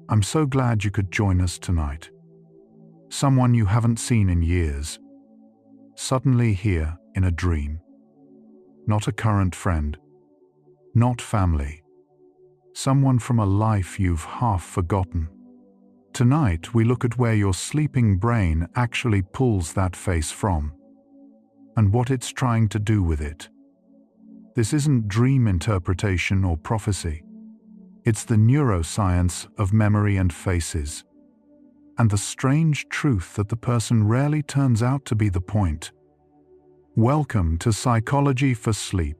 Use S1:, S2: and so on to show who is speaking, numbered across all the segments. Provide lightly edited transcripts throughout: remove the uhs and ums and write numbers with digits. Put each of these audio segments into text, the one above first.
S1: I'm so glad you could join us tonight. Someone you haven't seen in years, suddenly here in a dream. Not a current friend, not family. Someone from a life you've half forgotten. Tonight we look at where your sleeping brain actually pulls that face from, and what it's trying to do with it. This isn't dream interpretation or prophecy. It's the neuroscience of memory and faces, and the strange truth that the person rarely turns out to be the point. Welcome to Psychology for Sleep.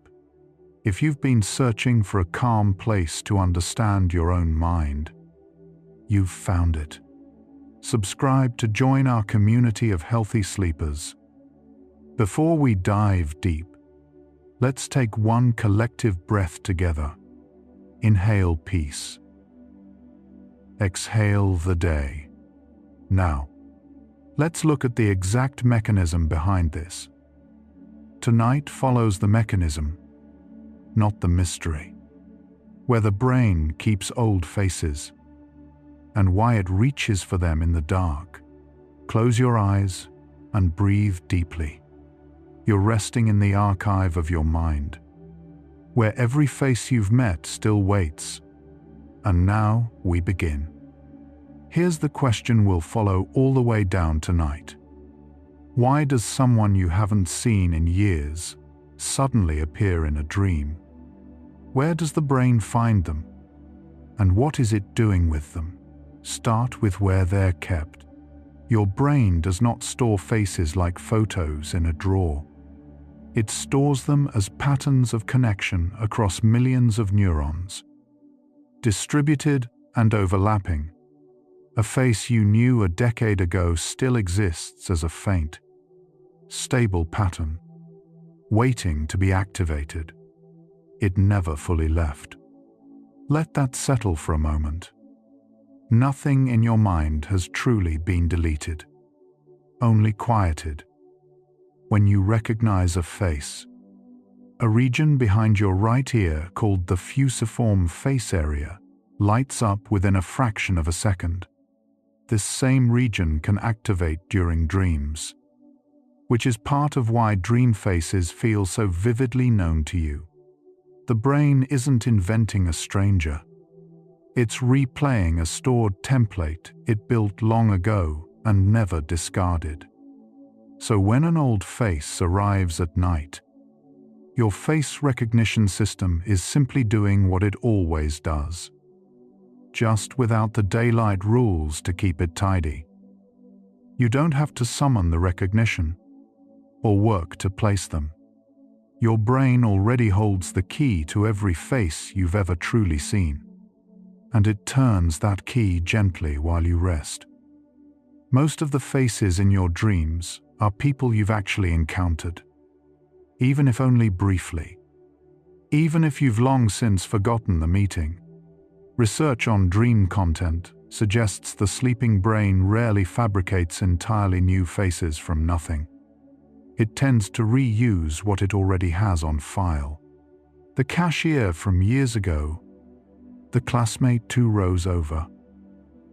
S1: If you've been searching for a calm place to understand your own mind, you've found it. Subscribe to join our community of healthy sleepers. Before we dive deep, let's take one collective breath together. Inhale peace. Exhale the day. Now, let's look at the exact mechanism behind this. Tonight follows the mechanism, not the mystery. Where the brain keeps old faces, and why it reaches for them in the dark. Close your eyes and breathe deeply. You're resting in the archive of your mind, where every face you've met still waits. And now we begin. Here's the question we'll follow all the way down tonight. Why does someone you haven't seen in years suddenly appear in a dream? Where does the brain find them? And what is it doing with them? Start with where they're kept. Your brain does not store faces like photos in a drawer. It stores them as patterns of connection across millions of neurons. Distributed and overlapping. A face you knew a decade ago still exists as a faint, stable pattern, waiting to be activated. It never fully left. Let that settle for a moment. Nothing in your mind has truly been deleted, only quieted. When you recognize a face, a region behind your right ear called the fusiform face area lights up within a fraction of a second. This same region can activate during dreams, which is part of why dream faces feel so vividly known to you. The brain isn't inventing a stranger. It's replaying a stored template it built long ago and never discarded. So when an old face arrives at night, your face recognition system is simply doing what it always does, just without the daylight rules to keep it tidy. You don't have to summon the recognition or work to place them. Your brain already holds the key to every face you've ever truly seen, and it turns that key gently while you rest. Most of the faces in your dreams are people you've actually encountered, even if only briefly, even if you've long since forgotten the meeting. Research on dream content suggests the sleeping brain rarely fabricates entirely new faces from nothing. It tends to reuse what it already has on file. The cashier from years ago, the classmate 2 rows over,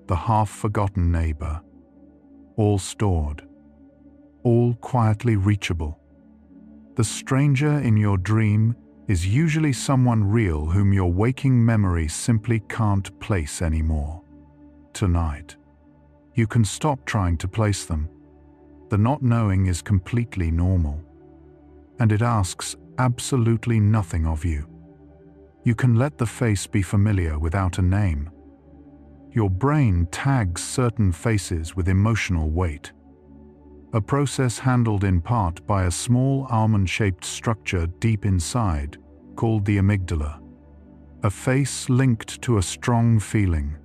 S1: the half-forgotten neighbor, all stored, all quietly reachable. The stranger in your dream is usually someone real whom your waking memory simply can't place anymore. Tonight, you can stop trying to place them. The not knowing is completely normal, and it asks absolutely nothing of you. You can let the face be familiar without a name. Your brain tags certain faces with emotional weight, a process handled in part by a small almond-shaped structure deep inside called the amygdala. A face linked to a strong feeling,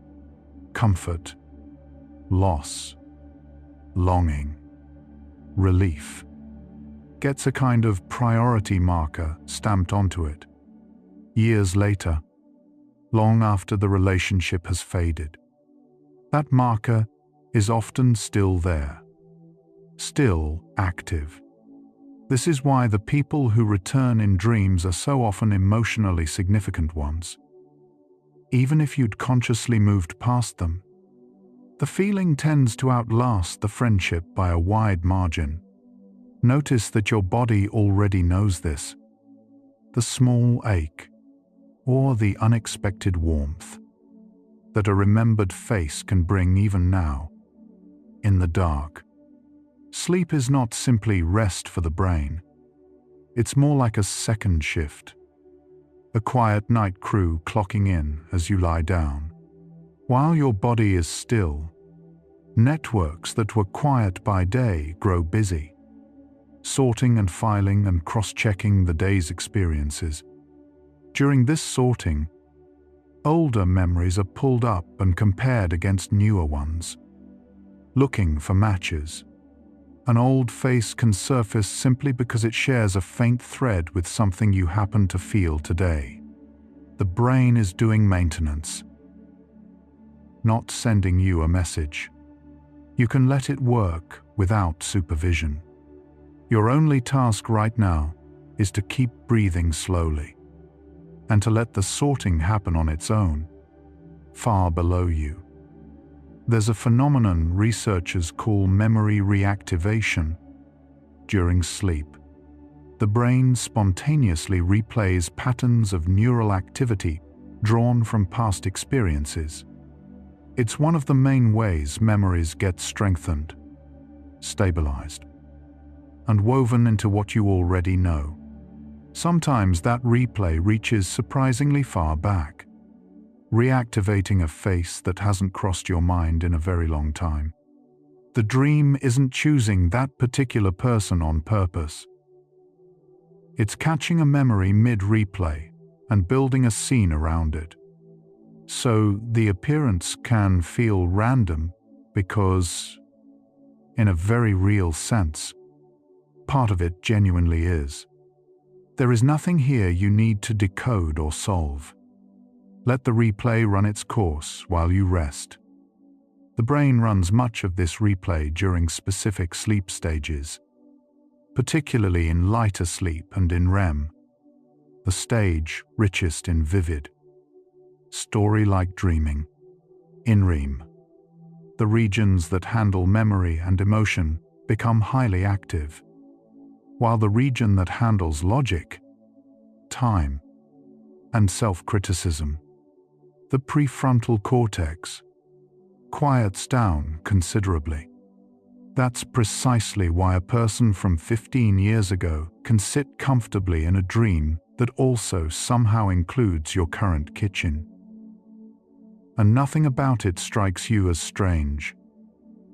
S1: comfort, loss, longing, relief, gets a kind of priority marker stamped onto it. Years later, long after the relationship has faded, that marker is often still there, still active. This is why the people who return in dreams are so often emotionally significant ones. even if you'd consciously moved past them. The feeling tends to outlast the friendship by a wide margin. Notice that your body already knows this. The small ache, or the unexpected warmth, that a remembered face can bring even now, in the dark. Sleep is not simply rest for the brain. It's more like a second shift. A quiet night crew clocking in as you lie down. While your body is still, networks that were quiet by day grow busy, sorting and filing and cross-checking the day's experiences. During this sorting, older memories are pulled up and compared against newer ones, looking for matches. An old face can surface simply because it shares a faint thread with something you happen to feel today. The brain is doing maintenance, not sending you a message. You can let it work without supervision. Your only task right now is to keep breathing slowly and to let the sorting happen on its own, far below you. There's a phenomenon researchers call memory reactivation. During sleep, the brain spontaneously replays patterns of neural activity drawn from past experiences. It's one of the main ways memories get strengthened, stabilized, and woven into what you already know. Sometimes that replay reaches surprisingly far back, reactivating a face that hasn't crossed your mind in a very long time. The dream isn't choosing that particular person on purpose. It's catching a memory mid-replay and building a scene around it. So the appearance can feel random because, in a very real sense, part of it genuinely is. There is nothing here you need to decode or solve. Let the replay run its course while you rest. The brain runs much of this replay during specific sleep stages, particularly in lighter sleep and in REM, the stage richest in vivid, story-like dreaming. In REM, the regions that handle memory and emotion become highly active, while the region that handles logic, time, and self-criticism, the prefrontal cortex, quiets down considerably. That's precisely why a person from 15 years ago can sit comfortably in a dream that also somehow includes your current kitchen. And nothing about it strikes you as strange.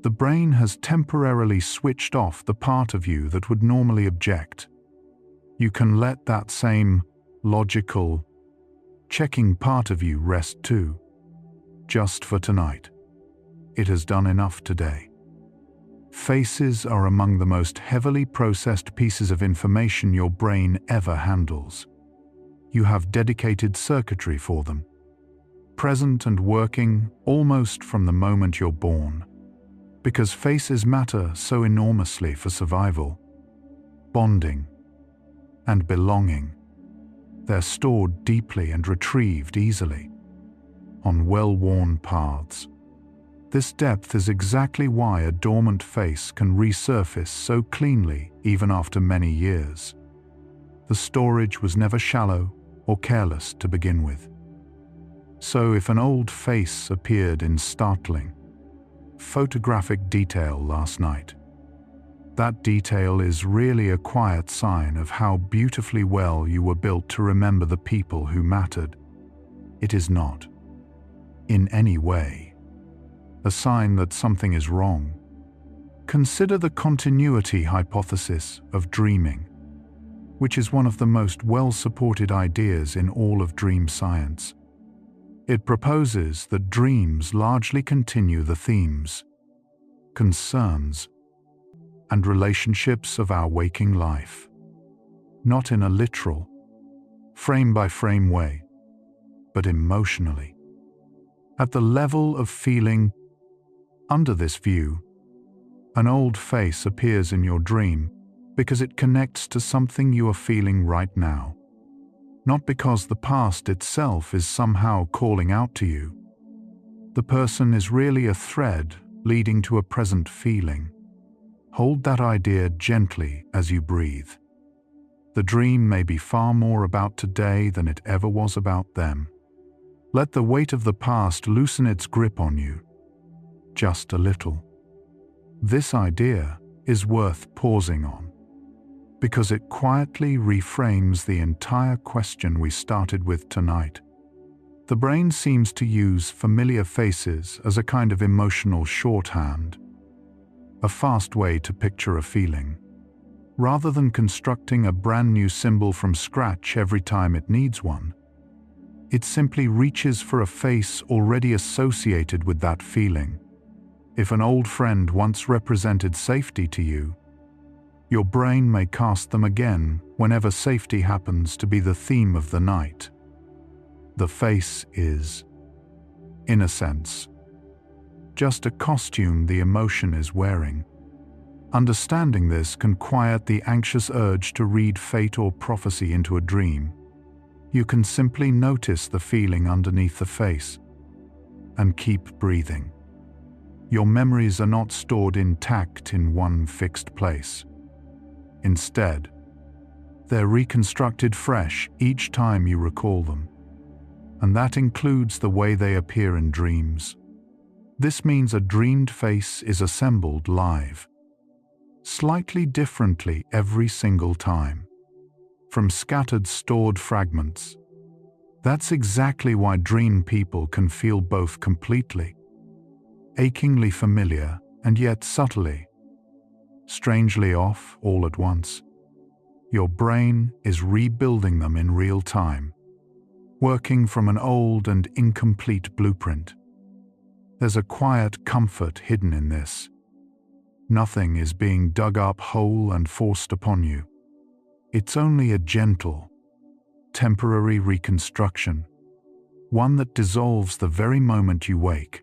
S1: The brain has temporarily switched off the part of you that would normally object. You can let that same logical, checking part of you rest too, just for tonight. It has done enough today. Faces are among the most heavily processed pieces of information your brain ever handles. You have dedicated circuitry for them, present and working almost from the moment you're born. Because faces matter so enormously for survival, bonding, and belonging. They're stored deeply and retrieved easily, on well-worn paths. This depth is exactly why a dormant face can resurface so cleanly even after many years. The storage was never shallow or careless to begin with. So if an old face appeared in startling, photographic detail last night, that detail is really a quiet sign of how beautifully well you were built to remember the people who mattered. It is not, in any way, a sign that something is wrong. Consider the continuity hypothesis of dreaming, which is one of the most well-supported ideas in all of dream science. It proposes that dreams largely continue the themes, concerns, and relationships of our waking life, not in a literal, frame-by-frame way, but emotionally, at the level of feeling. Under this view, an old face appears in your dream because it connects to something you are feeling right now. not because the past itself is somehow calling out to you. The person is really a thread leading to a present feeling. Hold that idea gently as you breathe. The dream may be far more about today than it ever was about them. Let the weight of the past loosen its grip on you, just a little. This idea is worth pausing on, because it quietly reframes the entire question we started with tonight. The brain seems to use familiar faces as a kind of emotional shorthand, a fast way to picture a feeling. Rather than constructing a brand new symbol from scratch every time it needs one, it simply reaches for a face already associated with that feeling. If an old friend once represented safety to you, your brain may cast them again whenever safety happens to be the theme of the night. The face is, in a sense, just a costume the emotion is wearing. Understanding this can quiet the anxious urge to read fate or prophecy into a dream. You can simply notice the feeling underneath the face and keep breathing. Your memories are not stored intact in one fixed place. Instead, they're reconstructed fresh each time you recall them, and that includes the way they appear in dreams. This means a dreamed face is assembled live, slightly differently every single time, from scattered stored fragments. That's exactly why dream people can feel both completely, achingly familiar, and yet subtly, strangely off all at once. Your brain is rebuilding them in real time, working from an old and incomplete blueprint. There's a quiet comfort hidden in this. Nothing is being dug up whole and forced upon you. It's only a gentle, temporary reconstruction, one that dissolves the very moment you wake.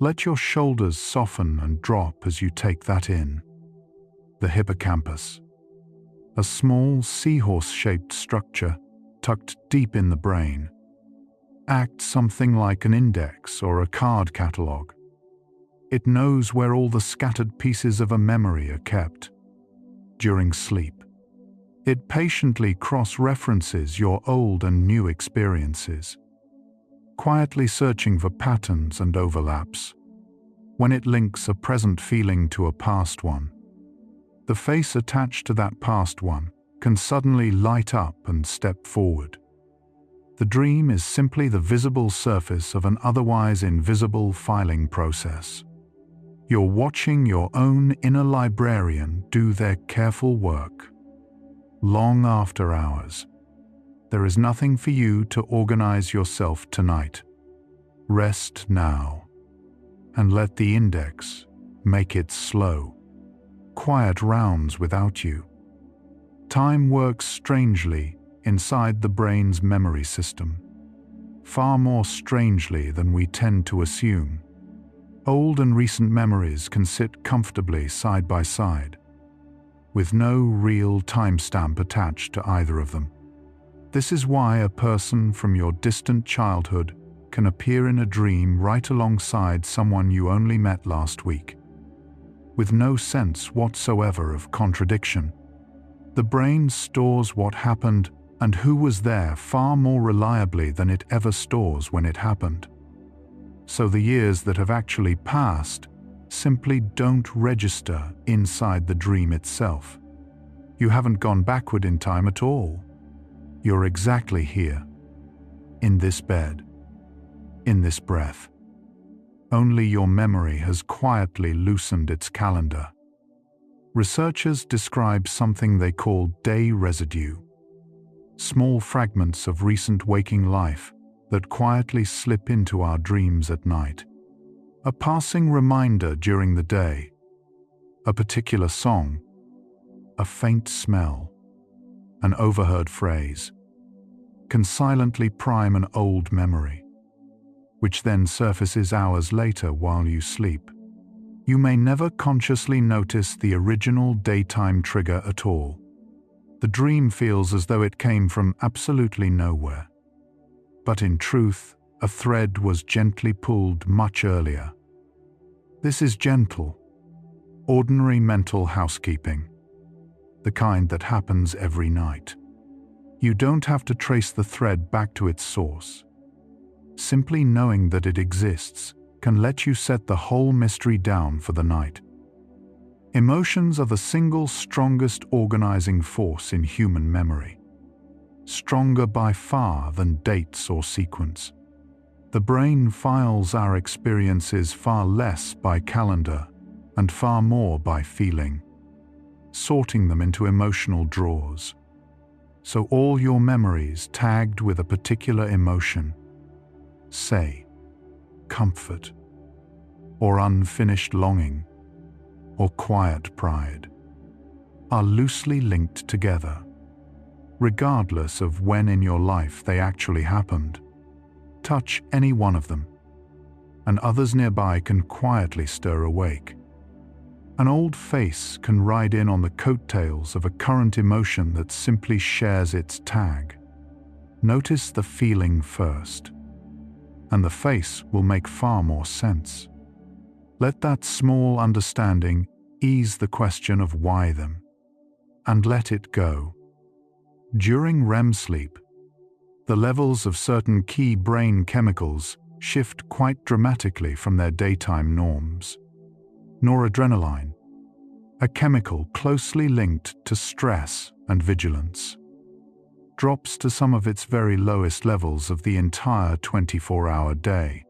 S1: Let your shoulders soften and drop as you take that in. The hippocampus, a small seahorse-shaped structure tucked deep in the brain, acts something like an index or a card catalog. It knows where all the scattered pieces of a memory are kept. During sleep, it patiently cross-references your old and new experiences, quietly searching for patterns and overlaps. When it links a present feeling to a past one, the face attached to that past one can suddenly light up and step forward. The dream is simply the visible surface of an otherwise invisible filing process. You're watching your own inner librarian do their careful work. Long after hours, there is nothing for you to organize yourself tonight. Rest now, and let the index make its slow, quiet rounds without you. Time works strangely inside the brain's memory system, far more strangely than we tend to assume. Old and recent memories can sit comfortably side by side, with no real timestamp attached to either of them. This is why a person from your distant childhood can appear in a dream right alongside someone you only met last week, with no sense whatsoever of contradiction. The brain stores what happened and who was there far more reliably than it ever stores when it happened. So the years that have actually passed simply don't register inside the dream itself. You haven't gone backward in time at all. You're exactly here, in this bed, in this breath. Only your memory has quietly loosened its calendar. Researchers describe something they call day residue, small fragments of recent waking life that quietly slip into our dreams at night. A passing reminder during the day, a particular song, a faint smell, an overheard phrase, can silently prime an old memory, which then surfaces hours later while you sleep. You may never consciously notice the original daytime trigger at all, The dream feels as though it came from absolutely nowhere. But in truth, a thread was gently pulled much earlier. This is gentle, ordinary mental housekeeping, the kind that happens every night. You don't have to trace the thread back to its source. Simply knowing that it exists can let you set the whole mystery down for the night. Emotions are the single strongest organizing force in human memory, stronger by far than dates or sequence. The brain files our experiences far less by calendar and far more by feeling, sorting them into emotional drawers. So all your memories tagged with a particular emotion, say, comfort, or unfinished longing, or quiet pride, are loosely linked together, regardless of when in your life they actually happened. Touch any one of them, and others nearby can quietly stir awake. An old face can ride in on the coattails of a current emotion that simply shares its tag. Notice the feeling first, and the face will make far more sense. Let that small understanding ease the question of why them, and let it go. During REM sleep, the levels of certain key brain chemicals shift quite dramatically from their daytime norms. Noradrenaline, a chemical closely linked to stress and vigilance, drops to some of its very lowest levels of the entire 24-hour day.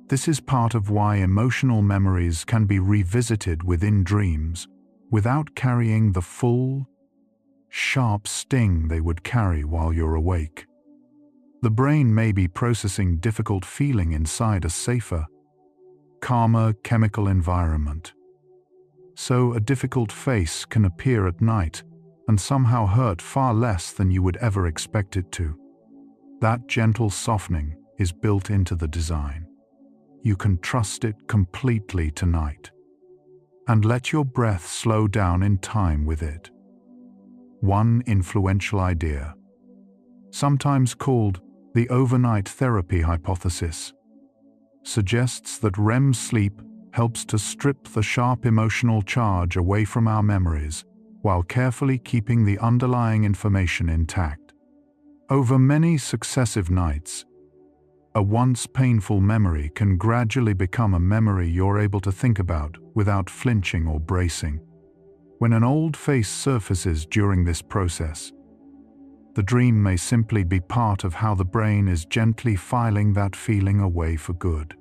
S1: This is part of why emotional memories can be revisited within dreams without carrying the full, sharp sting they would carry while you're awake. The brain may be processing difficult feeling inside a safer, calmer chemical environment. So a difficult face can appear at night and somehow hurt far less than you would ever expect it to. That gentle softening is built into the design. You can trust it completely tonight, and let your breath slow down in time with it. One influential idea, sometimes called the overnight therapy hypothesis, suggests that REM sleep helps to strip the sharp emotional charge away from our memories while carefully keeping the underlying information intact. Over many successive nights, a once painful memory can gradually become a memory you're able to think about without flinching or bracing. When an old face surfaces during this process, the dream may simply be part of how the brain is gently filing that feeling away for good.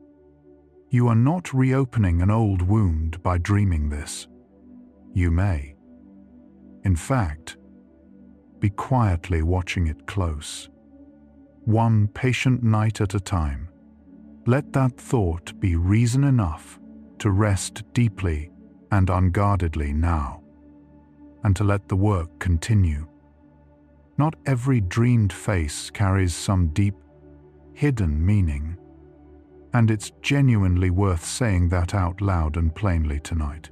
S1: You are not reopening an old wound by dreaming this. You may, in fact, be quietly watching it close. One patient night at a time. Let that thought be reason enough to rest deeply and unguardedly now, and to let the work continue. Not every dreamed face carries some deep, hidden meaning, and it's genuinely worth saying that out loud and plainly tonight.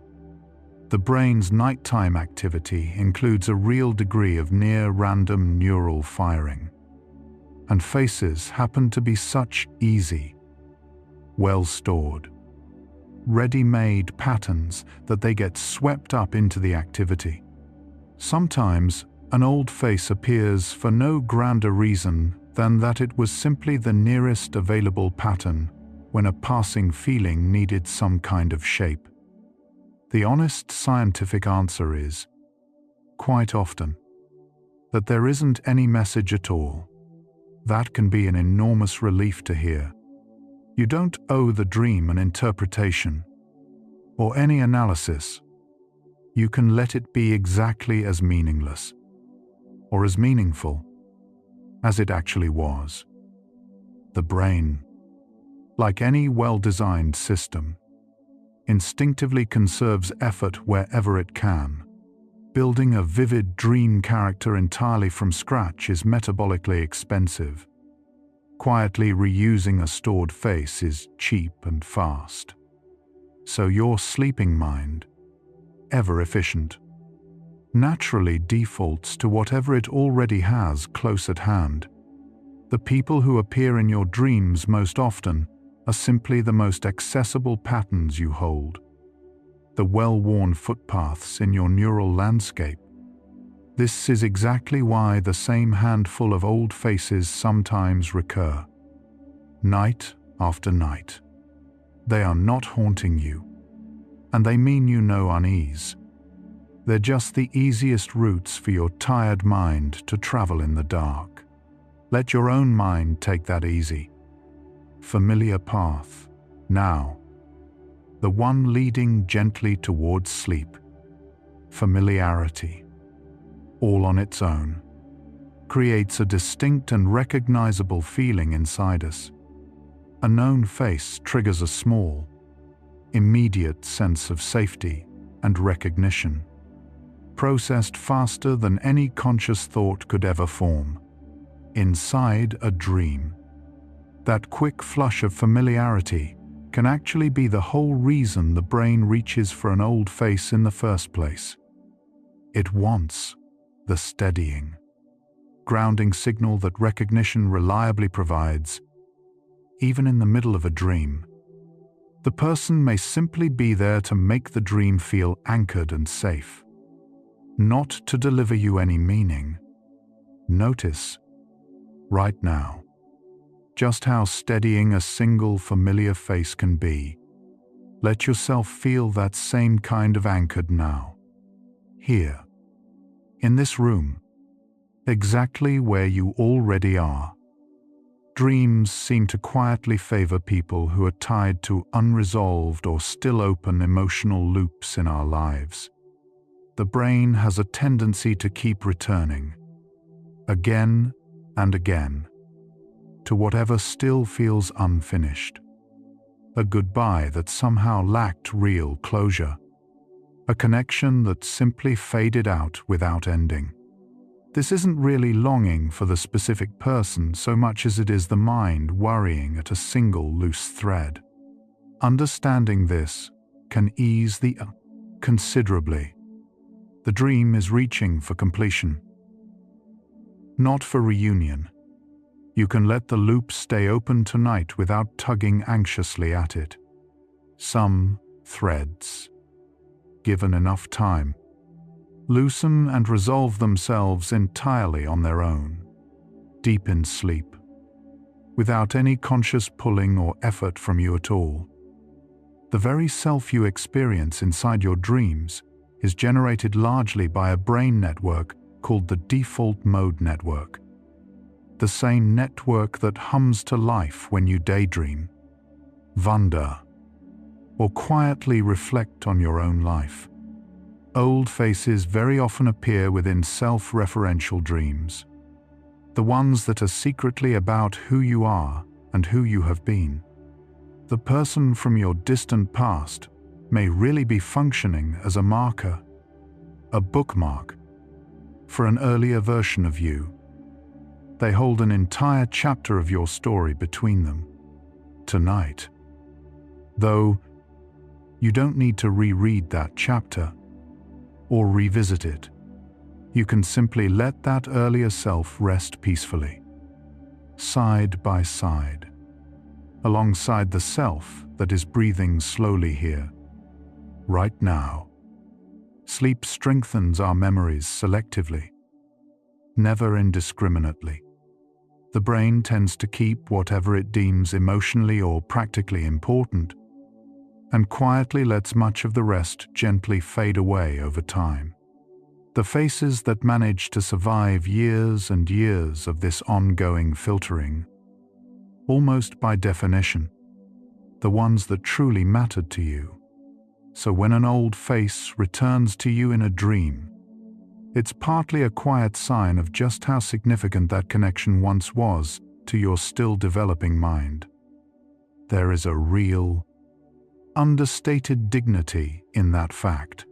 S1: The brain's nighttime activity includes a real degree of near-random neural firing, and faces happen to be such easy, well-stored, ready-made patterns that they get swept up into the activity. Sometimes, an old face appears for no grander reason than that it was simply the nearest available pattern when a passing feeling needed some kind of shape. The honest scientific answer is, quite often, that there isn't any message at all. That can be an enormous relief to hear. You don't owe the dream an interpretation or any analysis. You can let it be exactly as meaningless or as meaningful as it actually was. The brain, like any well-designed system, instinctively conserves effort wherever it can. Building a vivid dream character entirely from scratch is metabolically expensive. Quietly reusing a stored face is cheap and fast. So your sleeping mind, ever efficient, naturally defaults to whatever it already has close at hand. The people who appear in your dreams most often are simply the most accessible patterns you hold, the well-worn footpaths in your neural landscape. This is exactly why the same handful of old faces sometimes recur, night after night. They are not haunting you, and they mean you no unease. They're just the easiest routes for your tired mind to travel in the dark. Let your own mind take that easy, familiar path, now, the one leading gently towards sleep. Familiarity, all on its own, creates a distinct and recognizable feeling inside us. A known face triggers a small, immediate sense of safety and recognition, processed faster than any conscious thought could ever form. Inside a dream, that quick flush of familiarity can actually be the whole reason the brain reaches for an old face in the first place. It wants the steadying, grounding signal that recognition reliably provides. Even in the middle of a dream, the person may simply be there to make the dream feel anchored and safe, not to deliver you any meaning. Notice, right now, just how steadying a single familiar face can be. Let yourself feel that same kind of anchored now. Here, in this room, exactly where you already are. Dreams seem to quietly favor people who are tied to unresolved or still open emotional loops in our lives. The brain has a tendency to keep returning, again and again, to whatever still feels unfinished. A goodbye that somehow lacked real closure. A connection that simply faded out without ending. This isn't really longing for the specific person so much as it is the mind worrying at a single loose thread. Understanding this can ease the considerably. The dream is reaching for completion, not for reunion. You can let the loop stay open tonight without tugging anxiously at it. Some threads, given enough time, loosen and resolve themselves entirely on their own, deep in sleep, without any conscious pulling or effort from you at all. The very self you experience inside your dreams is generated largely by a brain network called the default mode network. The same network that hums to life when you daydream, wonder, or quietly reflect on your own life. Old faces very often appear within self-referential dreams, the ones that are secretly about who you are and who you have been. The person from your distant past may really be functioning as a marker, a bookmark, for an earlier version of you. They hold an entire chapter of your story between them. Tonight, though, you don't need to reread that chapter or revisit it. You can simply let that earlier self rest peacefully, side by side, alongside the self that is breathing slowly here, right now. Sleep strengthens our memories selectively, never indiscriminately. The brain tends to keep whatever it deems emotionally or practically important, and quietly lets much of the rest gently fade away over time. The faces that manage to survive years and years of this ongoing filtering, almost by definition, the ones that truly mattered to you. So when an old face returns to you in a dream, it's partly a quiet sign of just how significant that connection once was to your still developing mind. There is a real, understated dignity in that fact.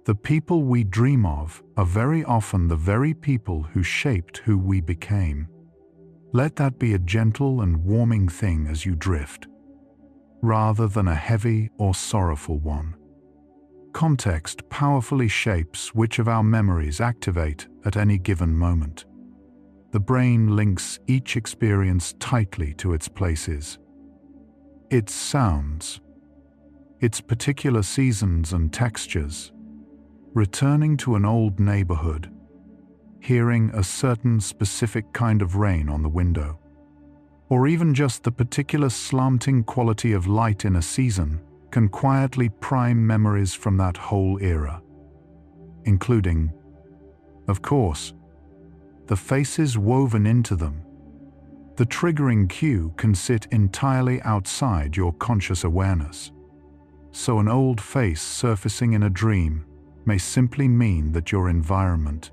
S1: The people we dream of are very often the very people who shaped who we became. Let that be a gentle and warming thing as you drift, rather than a heavy or sorrowful one. Context powerfully shapes which of our memories activate at any given moment. The brain links each experience tightly to its places, its sounds, its particular seasons and textures. Returning to an old neighborhood, hearing a certain specific kind of rain on the window, or even just the particular slanting quality of light in a season can quietly prime memories from that whole era, including, of course, the faces woven into them. The triggering cue can sit entirely outside your conscious awareness. So an old face surfacing in a dream may simply mean that your environment,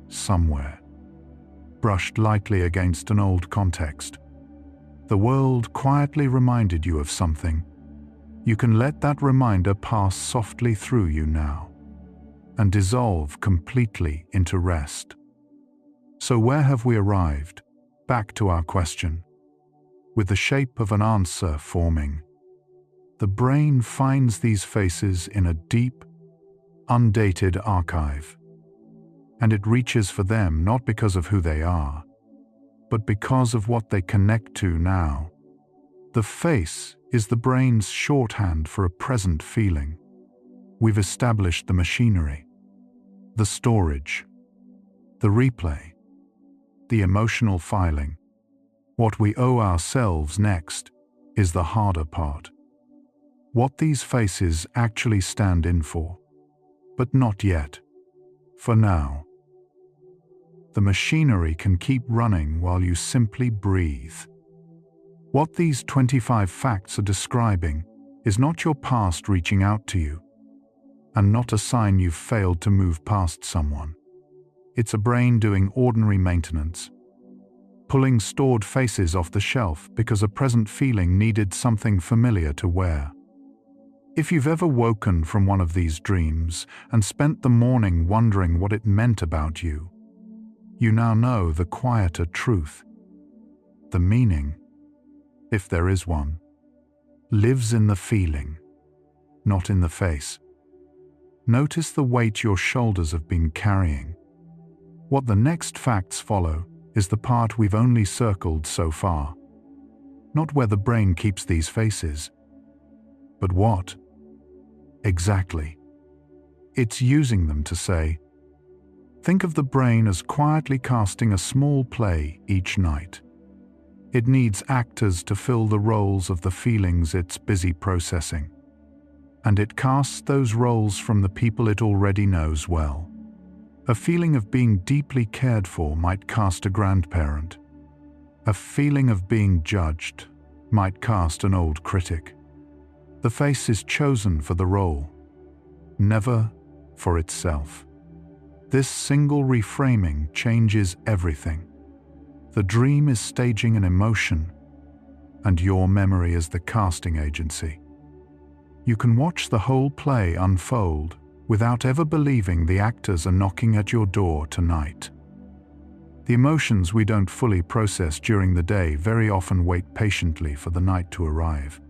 S1: somewhere, brushed lightly against an old context. The world quietly reminded you of something. You can let that reminder pass softly through you now and dissolve completely into rest. So where have we arrived? Back to our question. With the shape of an answer forming, the brain finds these faces in a deep, undated archive, and it reaches for them not because of who they are, but because of what they connect to now. The face is the brain's shorthand for a present feeling. We've established the machinery, the storage, the replay, the emotional filing. What we owe ourselves next is the harder part. What these faces actually stand in for. But not yet. For now. The machinery can keep running while you simply breathe. What these 25 facts are describing is not your past reaching out to you, and not a sign you've failed to move past someone. It's a brain doing ordinary maintenance, pulling stored faces off the shelf because a present feeling needed something familiar to wear. If you've ever woken from one of these dreams and spent the morning wondering what it meant about you, you now know the quieter truth. The meaning, if there is one, lives in the feeling, not in the face. Notice the weight your shoulders have been carrying. What the next facts follow is the part we've only circled so far. Not where the brain keeps these faces, but what exactly it's using them to say. Think of the brain as quietly casting a small play each night. It needs actors to fill the roles of the feelings it's busy processing. And it casts those roles from the people it already knows well. A feeling of being deeply cared for might cast a grandparent. A feeling of being judged might cast an old critic. The face is chosen for the role, never for itself. This single reframing changes everything. The dream is staging an emotion, and your memory is the casting agency. You can watch the whole play unfold without ever believing the actors are knocking at your door tonight. The emotions we don't fully process during the day very often wait patiently for the night to arrive.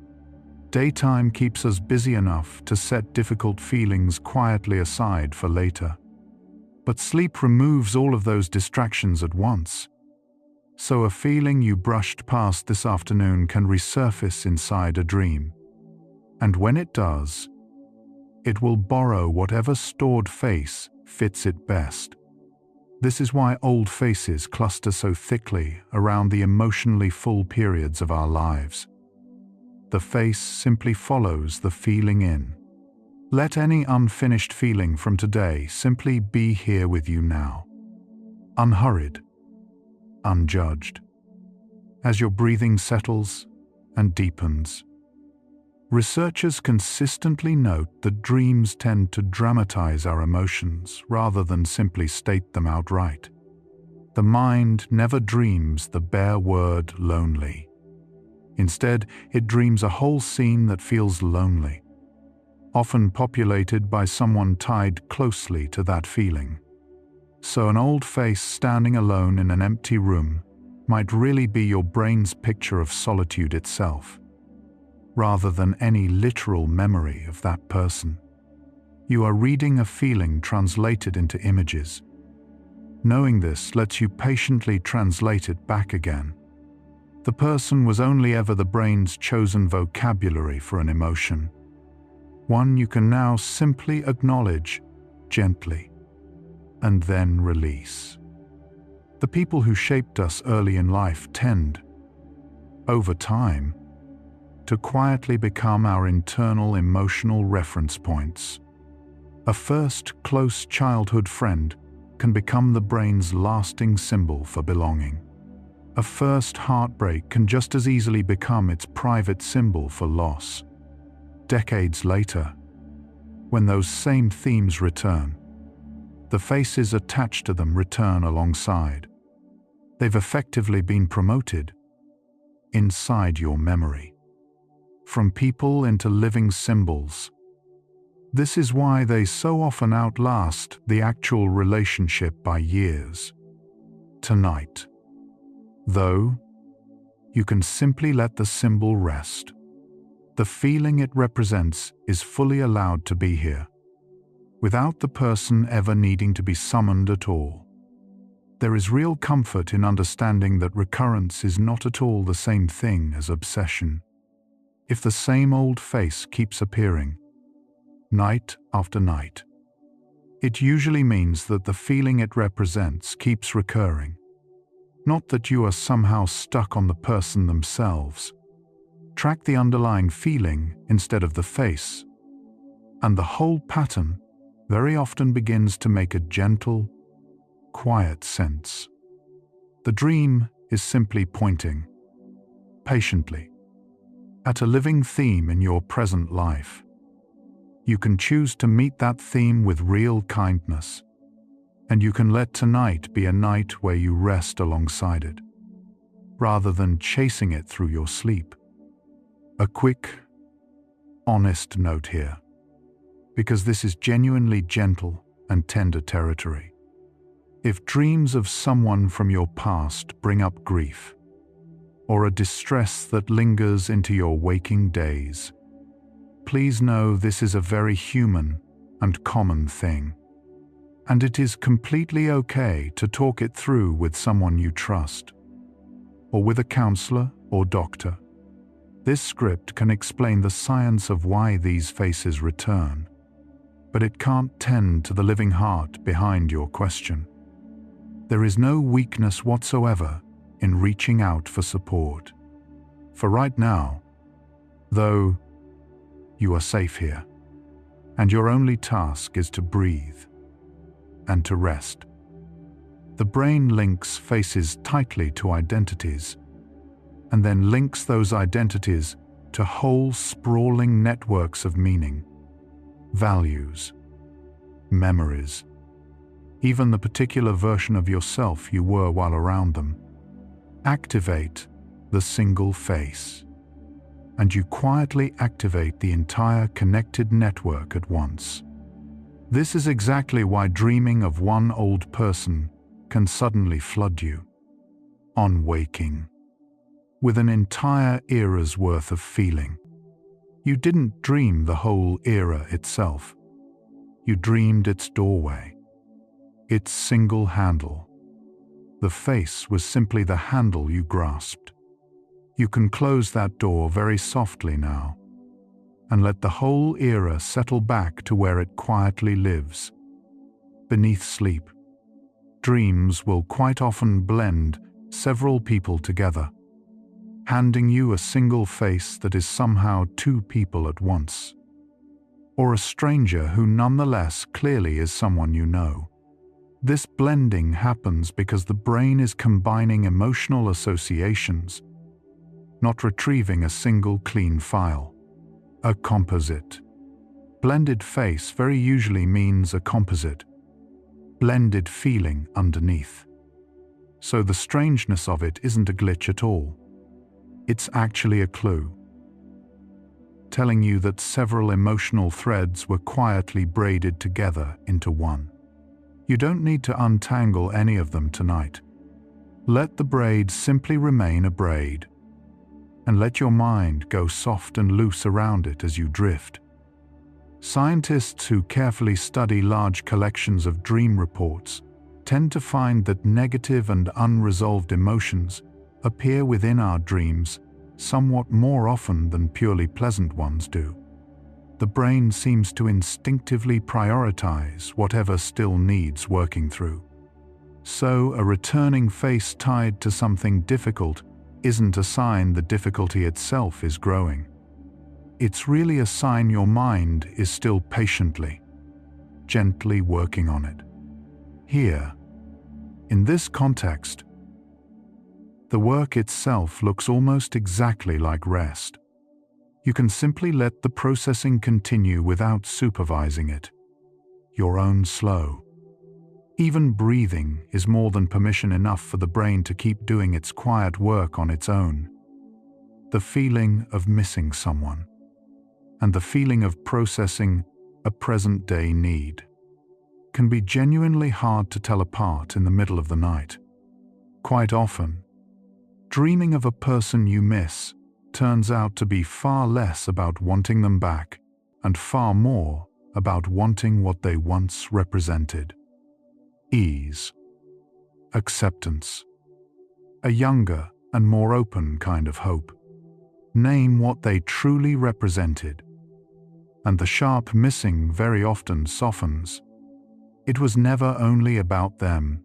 S1: Daytime keeps us busy enough to set difficult feelings quietly aside for later. But sleep removes all of those distractions at once. So a feeling you brushed past this afternoon can resurface inside a dream. And when it does, it will borrow whatever stored face fits it best. This is why old faces cluster so thickly around the emotionally full periods of our lives. The face simply follows the feeling in. Let any unfinished feeling from today simply be here with you now. Unhurried, unjudged. As your breathing settles and deepens. Researchers consistently note that dreams tend to dramatize our emotions rather than simply state them outright. The mind never dreams the bare word lonely. Instead, it dreams a whole scene that feels lonely, often populated by someone tied closely to that feeling. So an old face standing alone in an empty room might really be your brain's picture of solitude itself, rather than any literal memory of that person. You are reading a feeling translated into images. Knowing this lets you patiently translate it back again. The person was only ever the brain's chosen vocabulary for an emotion, one you can now simply acknowledge gently and then release. The people who shaped us early in life tend, over time, to quietly become our internal emotional reference points. A first close childhood friend can become the brain's lasting symbol for belonging. A first heartbreak can just as easily become its private symbol for loss. Decades later, when those same themes return, the faces attached to them return alongside. They've effectively been promoted inside your memory, from people into living symbols. This is why they so often outlast the actual relationship by years. Tonight, though, you can simply let the symbol rest. The feeling it represents is fully allowed to be here, without the person ever needing to be summoned at all. There is real comfort in understanding that recurrence is not at all the same thing as obsession. If the same old face keeps appearing, night after night, it usually means that the feeling it represents keeps recurring. Not that you are somehow stuck on the person themselves. Track the underlying feeling instead of the face, and the whole pattern very often begins to make a gentle, quiet sense. The dream is simply pointing, patiently, at a living theme in your present life. You can choose to meet that theme with real kindness, and you can let tonight be a night where you rest alongside it, rather than chasing it through your sleep. A quick, honest note here, because this is genuinely gentle and tender territory. If dreams of someone from your past bring up grief, or a distress that lingers into your waking days, please know this is a very human and common thing, and it is completely okay to talk it through with someone you trust, or with a counselor or doctor. This script can explain the science of why these faces return, but it can't tend to the living heart behind your question. There is no weakness whatsoever in reaching out for support. For right now, though, you are safe here, and your only task is to breathe and to rest. The brain links faces tightly to identities, and then links those identities to whole sprawling networks of meaning, values, memories, even the particular version of yourself you were while around them. Activate the single face, and you quietly activate the entire connected network at once. This is exactly why dreaming of one old person can suddenly flood you, on waking, with an entire era's worth of feeling. You didn't dream the whole era itself. You dreamed its doorway, its single handle. The face was simply the handle you grasped. You can close that door very softly now, and let the whole era settle back to where it quietly lives. Beneath sleep, dreams will quite often blend several people together, handing you a single face that is somehow two people at once, or a stranger who nonetheless clearly is someone you know. This blending happens because the brain is combining emotional associations, not retrieving a single clean file. A composite. Blended face very usually means a composite, blended feeling underneath. So the strangeness of it isn't a glitch at all. It's actually a clue, telling you that several emotional threads were quietly braided together into one. You don't need to untangle any of them tonight. Let the braid simply remain a braid, and let your mind go soft and loose around it as you drift. Scientists who carefully study large collections of dream reports tend to find that negative and unresolved emotions appear within our dreams somewhat more often than purely pleasant ones do. The brain seems to instinctively prioritize whatever still needs working through. So, a returning face tied to something difficult isn't a sign the difficulty itself is growing. It's really a sign your mind is still patiently, gently working on it. Here, in this context, the work itself looks almost exactly like rest. You can simply let the processing continue without supervising it. Your own slow. Even breathing is more than permission enough for the brain to keep doing its quiet work on its own. The feeling of missing someone, and the feeling of processing a present-day need, can be genuinely hard to tell apart in the middle of the night. Quite often, dreaming of a person you miss turns out to be far less about wanting them back and far more about wanting what they once represented. Ease. Acceptance. A younger and more open kind of hope. Name what they truly represented. And the sharp missing very often softens. It was never only about them.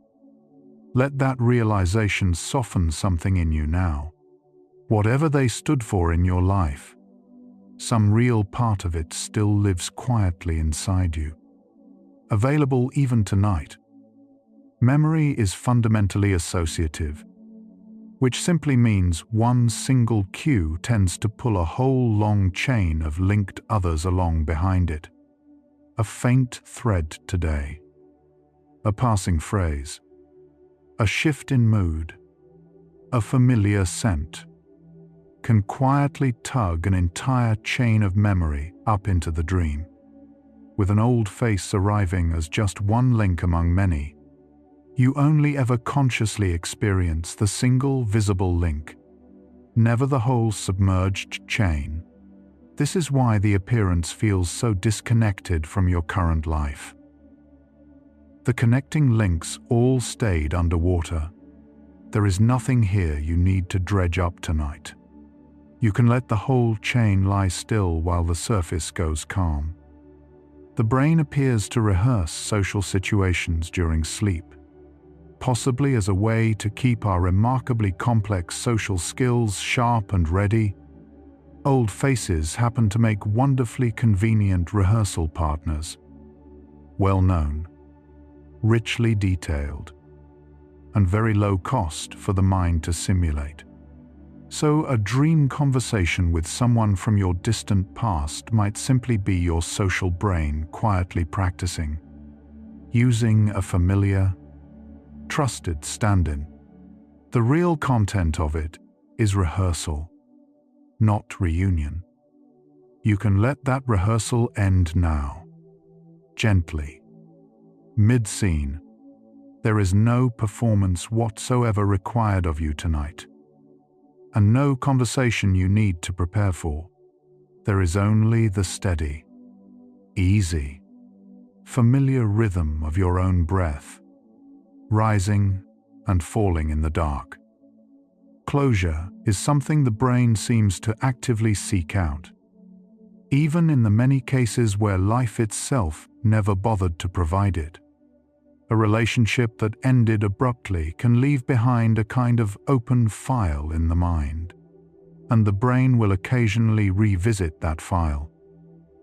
S1: Let that realization soften something in you now. Whatever they stood for in your life, some real part of it still lives quietly inside you. Available even tonight. Memory is fundamentally associative, which simply means one single cue tends to pull a whole long chain of linked others along behind it. A faint thread today. A passing phrase. A shift in mood. A familiar scent. Can quietly tug an entire chain of memory up into the dream. With an old face arriving as just one link among many, you only ever consciously experience the single visible link, never the whole submerged chain. This is why the appearance feels so disconnected from your current life. The connecting links all stayed underwater. There is nothing here you need to dredge up tonight. You can let the whole chain lie still while the surface goes calm. The brain appears to rehearse social situations during sleep, possibly as a way to keep our remarkably complex social skills sharp and ready. Old faces happen to make wonderfully convenient rehearsal partners. Well known, richly detailed, and very low cost for the mind to simulate. So a dream conversation with someone from your distant past might simply be your social brain quietly practicing, using a familiar, trusted stand-in. The real content of it is rehearsal, not reunion. You can let that rehearsal end now, gently. Mid-scene, there is no performance whatsoever required of you tonight, and no conversation you need to prepare for. There is only the steady, easy, familiar rhythm of your own breath, rising and falling in the dark. Closure is something the brain seems to actively seek out, even in the many cases where life itself never bothered to provide it. A relationship that ended abruptly can leave behind a kind of open file in the mind, and the brain will occasionally revisit that file,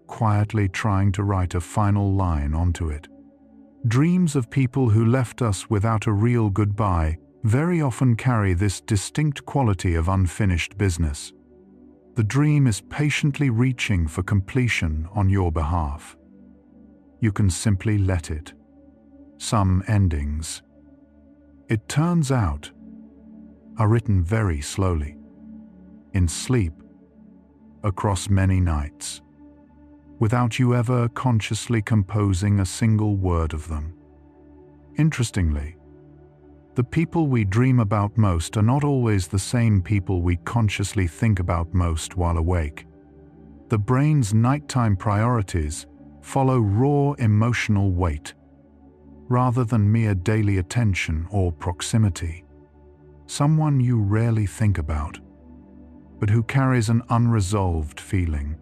S1: quietly trying to write a final line onto it. Dreams of people who left us without a real goodbye very often carry this distinct quality of unfinished business. The dream is patiently reaching for completion on your behalf. You can simply let it. Some endings, it turns out, are written very slowly, in sleep, across many nights, without you ever consciously composing a single word of them. Interestingly, the people we dream about most are not always the same people we consciously think about most while awake. The brain's nighttime priorities follow raw emotional weight, rather than mere daily attention or proximity. Someone you rarely think about, but who carries an unresolved feeling,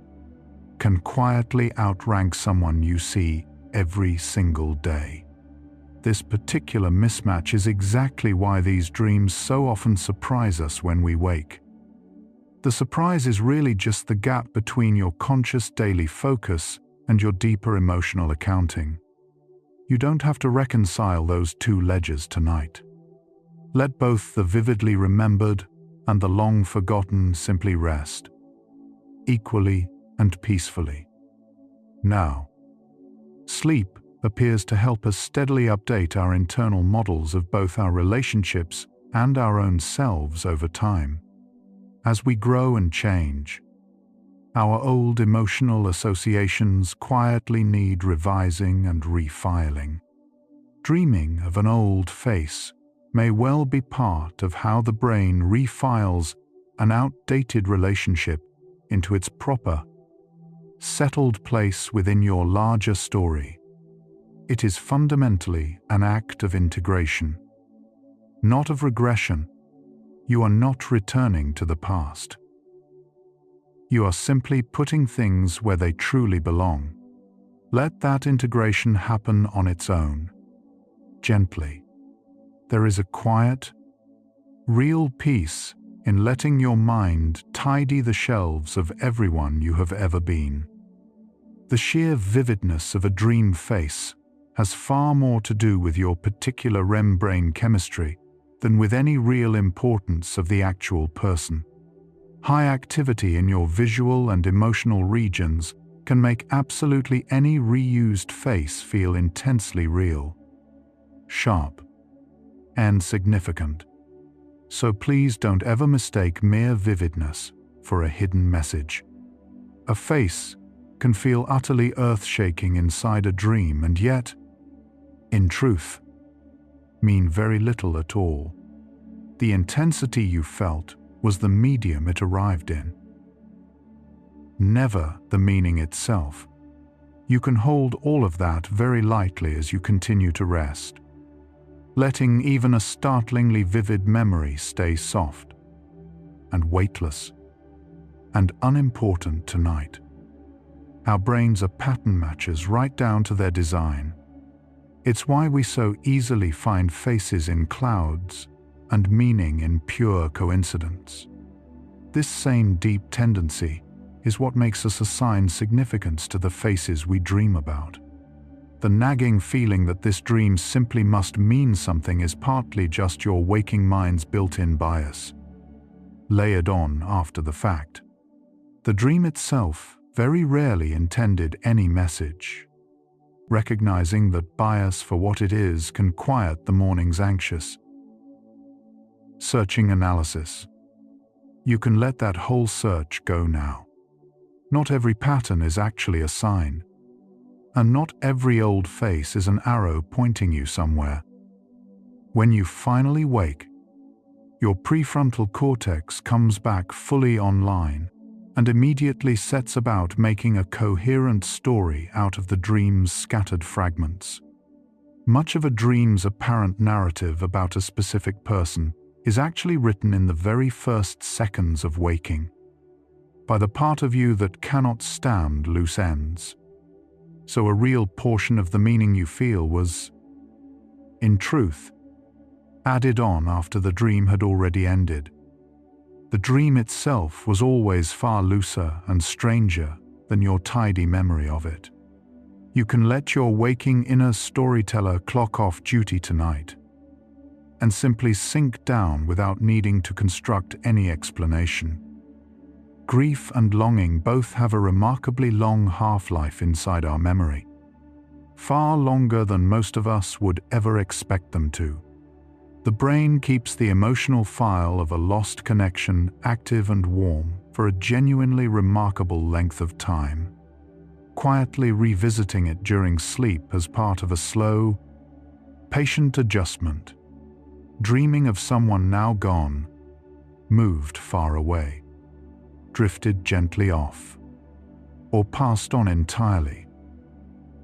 S1: can quietly outrank someone you see every single day. This particular mismatch is exactly why these dreams so often surprise us when we wake. The surprise is really just the gap between your conscious daily focus and your deeper emotional accounting. You don't have to reconcile those two ledgers tonight. Let both the vividly remembered and the long forgotten simply rest, equally and peacefully. Now, sleep appears to help us steadily update our internal models of both our relationships and our own selves over time. As we grow and change, our old emotional associations quietly need revising and refiling. Dreaming of an old face may well be part of how the brain refiles an outdated relationship into its proper, settled place within your larger story. It is fundamentally an act of integration, not of regression. You are not returning to the past. You are simply putting things where they truly belong. Let that integration happen on its own, gently. There is a quiet, real peace in letting your mind tidy the shelves of everyone you have ever been. The sheer vividness of a dream face has far more to do with your particular REM brain chemistry than with any real importance of the actual person. High activity in your visual and emotional regions can make absolutely any reused face feel intensely real, sharp, and significant. So please don't ever mistake mere vividness for a hidden message. A face can feel utterly earth-shaking inside a dream and yet, in truth, mean very little at all. The intensity you felt was the medium it arrived in, never the meaning itself. You can hold all of that very lightly as you continue to rest, letting even a startlingly vivid memory stay soft and weightless and unimportant tonight. Our brains are pattern matchers right down to their design. It's why we so easily find faces in clouds and meaning in pure coincidence. This same deep tendency is what makes us assign significance to the faces we dream about. The nagging feeling that this dream simply must mean something is partly just your waking mind's built-in bias, layered on after the fact. The dream itself very rarely intended any message. Recognizing that bias for what it is can quiet the morning's anxious, searching analysis. You can let that whole search go now. Not every pattern is actually a sign, and not every old face is an arrow pointing you somewhere. When you finally wake, your prefrontal cortex comes back fully online and immediately sets about making a coherent story out of the dream's scattered fragments. Much of a dream's apparent narrative about a specific person is actually written in the very first seconds of waking, by the part of you that cannot stand loose ends. So a real portion of the meaning you feel was, in truth, added on after the dream had already ended. The dream itself was always far looser and stranger than your tidy memory of it. You can let your waking inner storyteller clock off duty tonight and simply sink down without needing to construct any explanation. Grief and longing both have a remarkably long half-life inside our memory, far longer than most of us would ever expect them to. The brain keeps the emotional file of a lost connection active and warm for a genuinely remarkable length of time, quietly revisiting it during sleep as part of a slow, patient adjustment. Dreaming of someone now gone, moved far away, drifted gently off, or passed on entirely,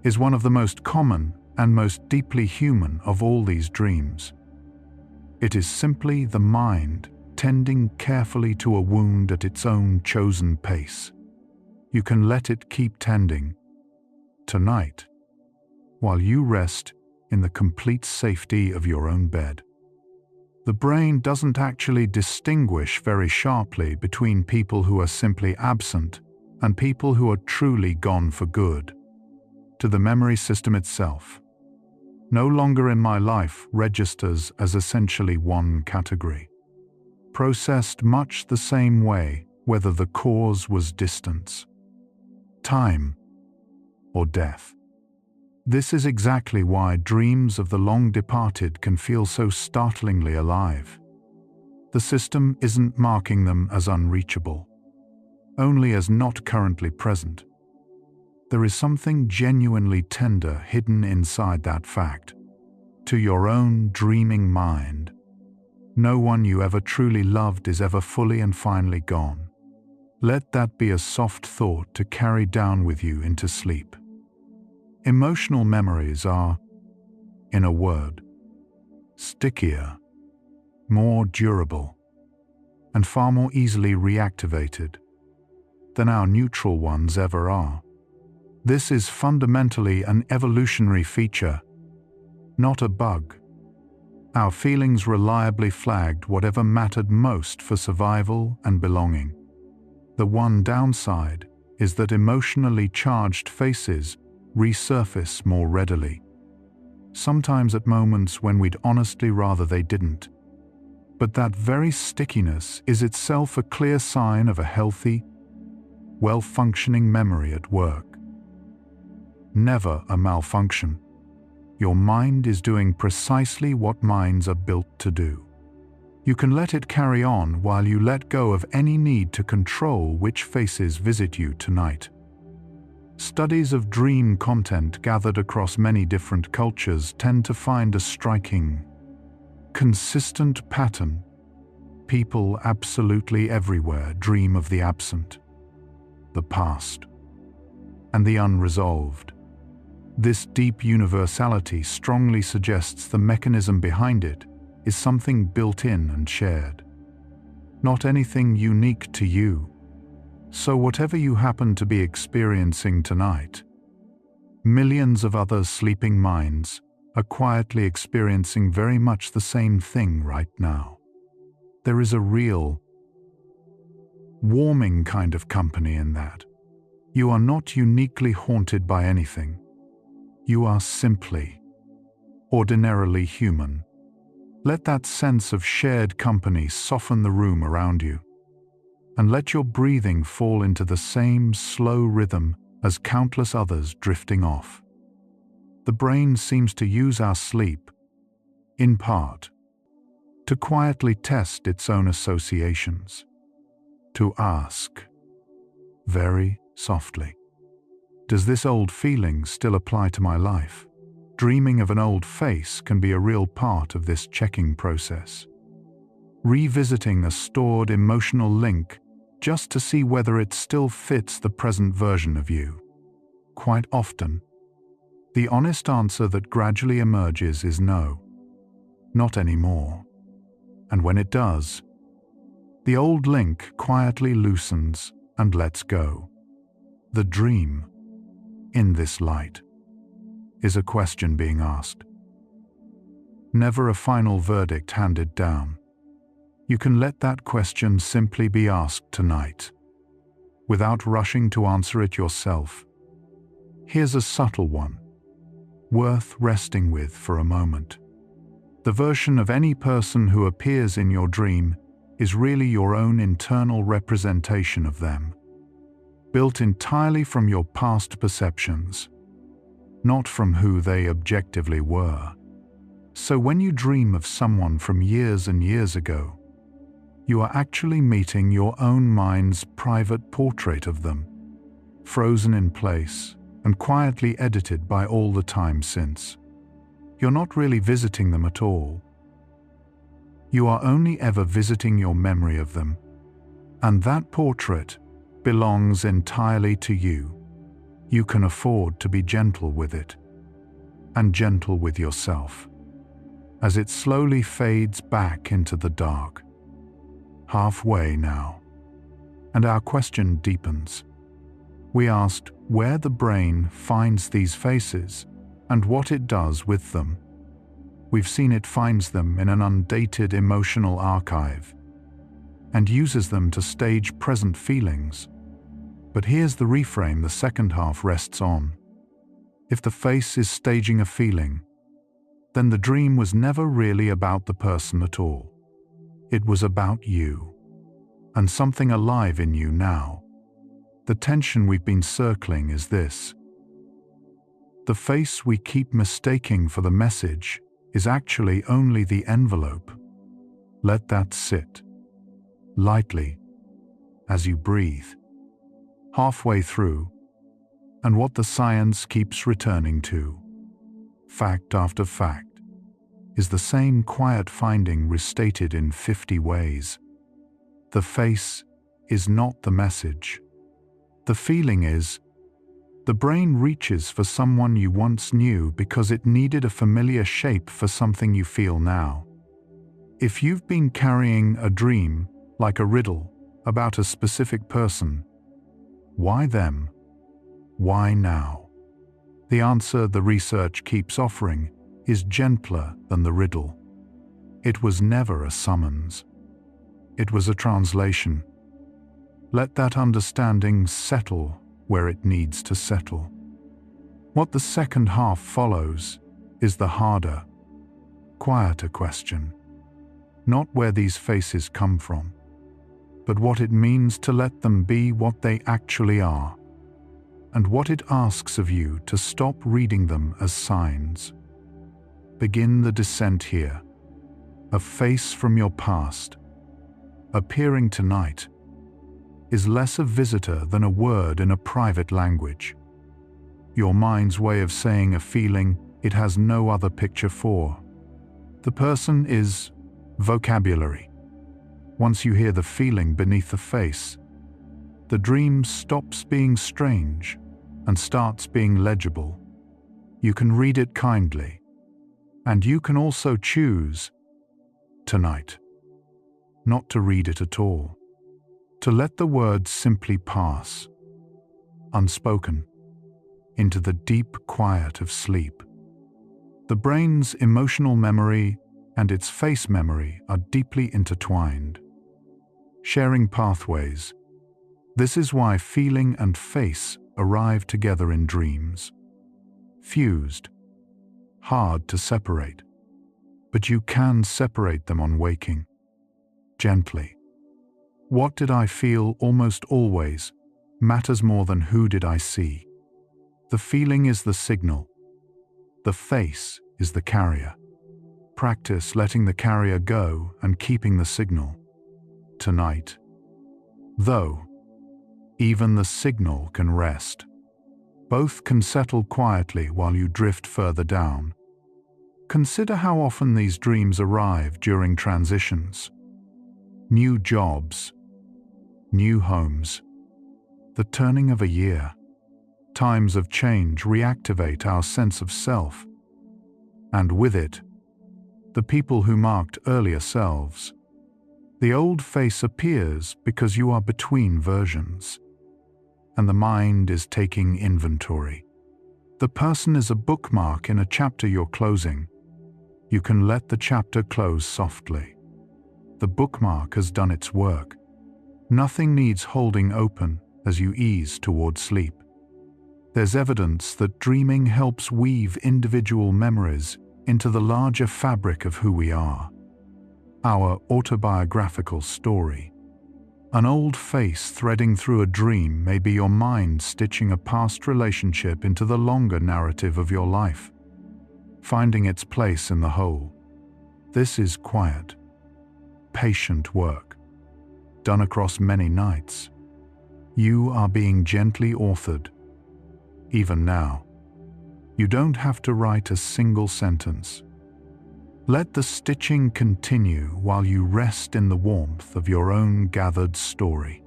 S1: is one of the most common and most deeply human of all these dreams. It is simply the mind tending carefully to a wound at its own chosen pace. You can let it keep tending tonight, while you rest in the complete safety of your own bed. The brain doesn't actually distinguish very sharply between people who are simply absent and people who are truly gone for good. To the memory system itself, no longer in my life registers as essentially one category, processed much the same way whether the cause was distance, time, or death. This is exactly why dreams of the long departed can feel so startlingly alive. The system isn't marking them as unreachable, only as not currently present. There is something genuinely tender hidden inside that fact. To your own dreaming mind, no one you ever truly loved is ever fully and finally gone. Let that be a soft thought to carry down with you into sleep. Emotional memories are, in a word, stickier, more durable, and far more easily reactivated than our neutral ones ever are. This is fundamentally an evolutionary feature, not a bug. Our feelings reliably flagged whatever mattered most for survival and belonging. The one downside is that emotionally charged faces resurface more readily, sometimes at moments when we'd honestly rather they didn't. But that very stickiness is itself a clear sign of a healthy, well-functioning memory at work. Never a malfunction. Your mind is doing precisely what minds are built to do. You can let it carry on while you let go of any need to control which faces visit you tonight. Studies of dream content gathered across many different cultures tend to find a striking, consistent pattern. People absolutely everywhere dream of the absent, the past, and the unresolved. This deep universality strongly suggests the mechanism behind it is something built in and shared, not anything unique to you. So whatever you happen to be experiencing tonight, millions of other sleeping minds are quietly experiencing very much the same thing right now. There is a real, warming kind of company in that. You are not uniquely haunted by anything. You are simply, ordinarily human. Let that sense of shared company soften the room around you, and let your breathing fall into the same slow rhythm as countless others drifting off. The brain seems to use our sleep, in part, to quietly test its own associations, to ask, very softly, does this old feeling still apply to my life? Dreaming of an old face can be a real part of this checking process. Revisiting a stored emotional link just to see whether it still fits the present version of you. Quite often, the honest answer that gradually emerges is no, not anymore. And when it does, the old link quietly loosens and lets go. The dream, in this light, is a question being asked. Never a final verdict handed down. You can let that question simply be asked tonight, without rushing to answer it yourself. Here's a subtle one, worth resting with for a moment. The version of any person who appears in your dream is really your own internal representation of them, built entirely from your past perceptions, not from who they objectively were. So when you dream of someone from years and years ago, you are actually meeting your own mind's private portrait of them, frozen in place and quietly edited by all the time since. You're not really visiting them at all. You are only ever visiting your memory of them, and that portrait belongs entirely to you. you can afford to be gentle with it, and gentle with yourself, as it slowly fades back into the dark. Halfway now, and our question deepens. We asked where the brain finds these faces and what it does with them. We've seen it finds them in an undated emotional archive and uses them to stage present feelings. But here's the reframe the second half rests on. If the face is staging a feeling, then the dream was never really about the person at all. It was about you, and something alive in you now. The tension we've been circling is this. The face we keep mistaking for the message is actually only the envelope. Let that sit lightly as you breathe. Halfway through, and what the science keeps returning to, fact after fact, is the same quiet finding restated in 50 ways. The face is not the message. The feeling is. The brain reaches for someone you once knew because it needed a familiar shape for something you feel now. If you've been carrying a dream, like a riddle, about a specific person, why them? Why now? The answer the research keeps offering is gentler than the riddle. It was never a summons. It was a translation. Let that understanding settle where it needs to settle. What the second half follows is the harder, quieter question. Not where these faces come from, but what it means to let them be what they actually are, and what it asks of you to stop reading them as signs. Begin the descent here. A face from your past, appearing tonight, is less a visitor than a word in a private language. Your mind's way of saying a feeling it has no other picture for. The person is vocabulary. Once you hear the feeling beneath the face, the dream stops being strange and starts being legible. You can read it kindly, and you can also choose, tonight, not to read it at all. To let the words simply pass, unspoken, into the deep quiet of sleep. The brain's emotional memory and its face memory are deeply intertwined, sharing pathways. This is why feeling and face arrive together in dreams. Fused, hard to separate, but you can separate them on waking, gently. What did I feel almost always matters more than who did I see. The feeling is the signal. The face is the carrier. Practice letting the carrier go and keeping the signal. Tonight, though, even the signal can rest. Both can settle quietly while you drift further down. Consider how often these dreams arrive during transitions. New jobs, new homes, the turning of a year. Times of change reactivate our sense of self, and with it, the people who marked earlier selves. The old face appears because you are between versions, and the mind is taking inventory. The person is a bookmark in a chapter you're closing. You can let the chapter close softly. The bookmark has done its work. Nothing needs holding open as you ease toward sleep. There's evidence that dreaming helps weave individual memories into the larger fabric of who we are. Our autobiographical story. An old face threading through a dream may be your mind stitching a past relationship into the longer narrative of your life, finding its place in the whole. This is quiet, patient work, done across many nights. You are being gently authored. Even now, you don't have to write a single sentence. Let the stitching continue while you rest in the warmth of your own gathered story.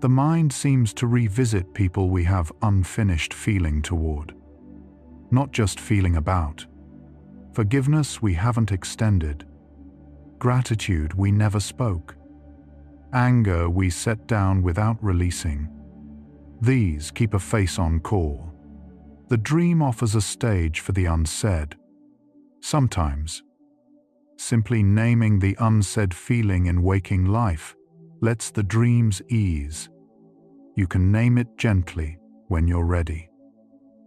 S1: The mind seems to revisit people we have unfinished feeling toward. Not just feeling about. Forgiveness we haven't extended. Gratitude we never spoke. Anger we set down without releasing. These keep a face on call. The dream offers a stage for the unsaid. Sometimes, simply naming the unsaid feeling in waking life lets the dreams ease. You can name it gently when you're ready.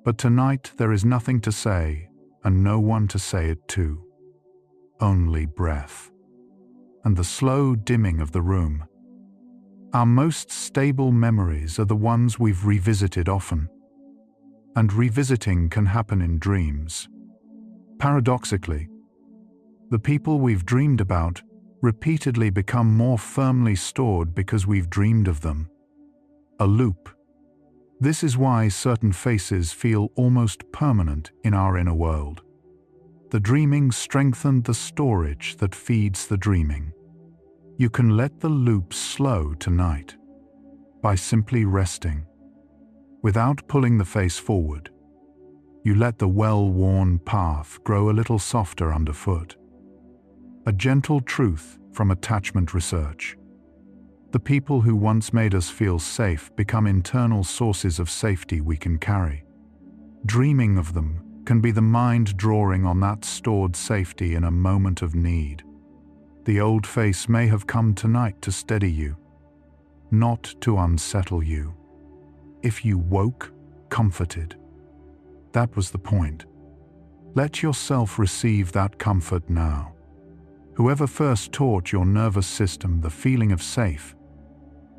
S1: But tonight there is nothing to say and no one to say it to. Only breath. And the slow dimming of the room. Our most stable memories are the ones we've revisited often. And revisiting can happen in dreams. Paradoxically, the people we've dreamed about repeatedly become more firmly stored because we've dreamed of them. A loop. This is why certain faces feel almost permanent in our inner world. The dreaming strengthened the storage that feeds the dreaming. You can let the loop slow tonight by simply resting. Without pulling the face forward, you let the well-worn path grow a little softer underfoot. A gentle truth from attachment research. The people who once made us feel safe become internal sources of safety we can carry. Dreaming of them can be the mind drawing on that stored safety in a moment of need. The old face may have come tonight to steady you, not to unsettle you. If you woke, comforted. That was the point. Let yourself receive that comfort now. Whoever first taught your nervous system the feeling of safe,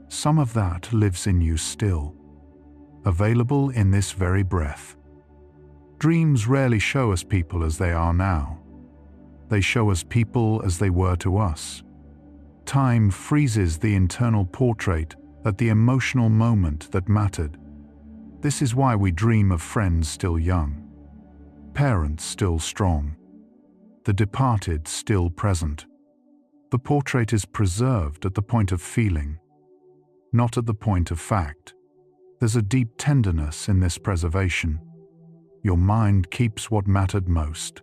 S1: some of that lives in you still, available in this very breath. Dreams rarely show us people as they are now. They show us people as they were to us. Time freezes the internal portrait at the emotional moment that mattered. This is why we dream of friends still young, parents still strong, the departed still present. The portrait is preserved at the point of feeling, not at the point of fact. There's a deep tenderness in this preservation. Your mind keeps what mattered most,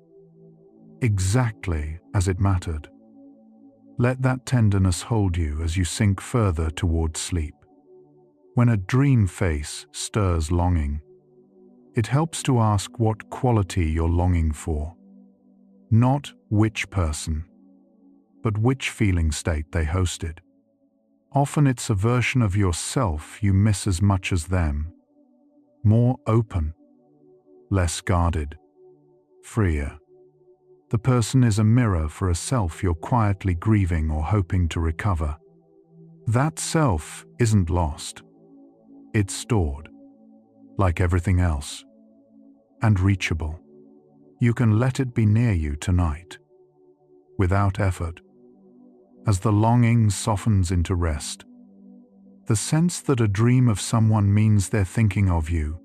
S1: exactly as it mattered. Let that tenderness hold you as you sink further toward sleep. When a dream face stirs longing, it helps to ask what quality you're longing for. Not which person, but which feeling state they hosted. Often it's a version of yourself you miss as much as them. More open, less guarded, freer. The person is a mirror for a self you're quietly grieving or hoping to recover. That self isn't lost. It's stored, like everything else, and reachable. You can let it be near you tonight, without effort. As the longing softens into rest, the sense that a dream of someone means they're thinking of you,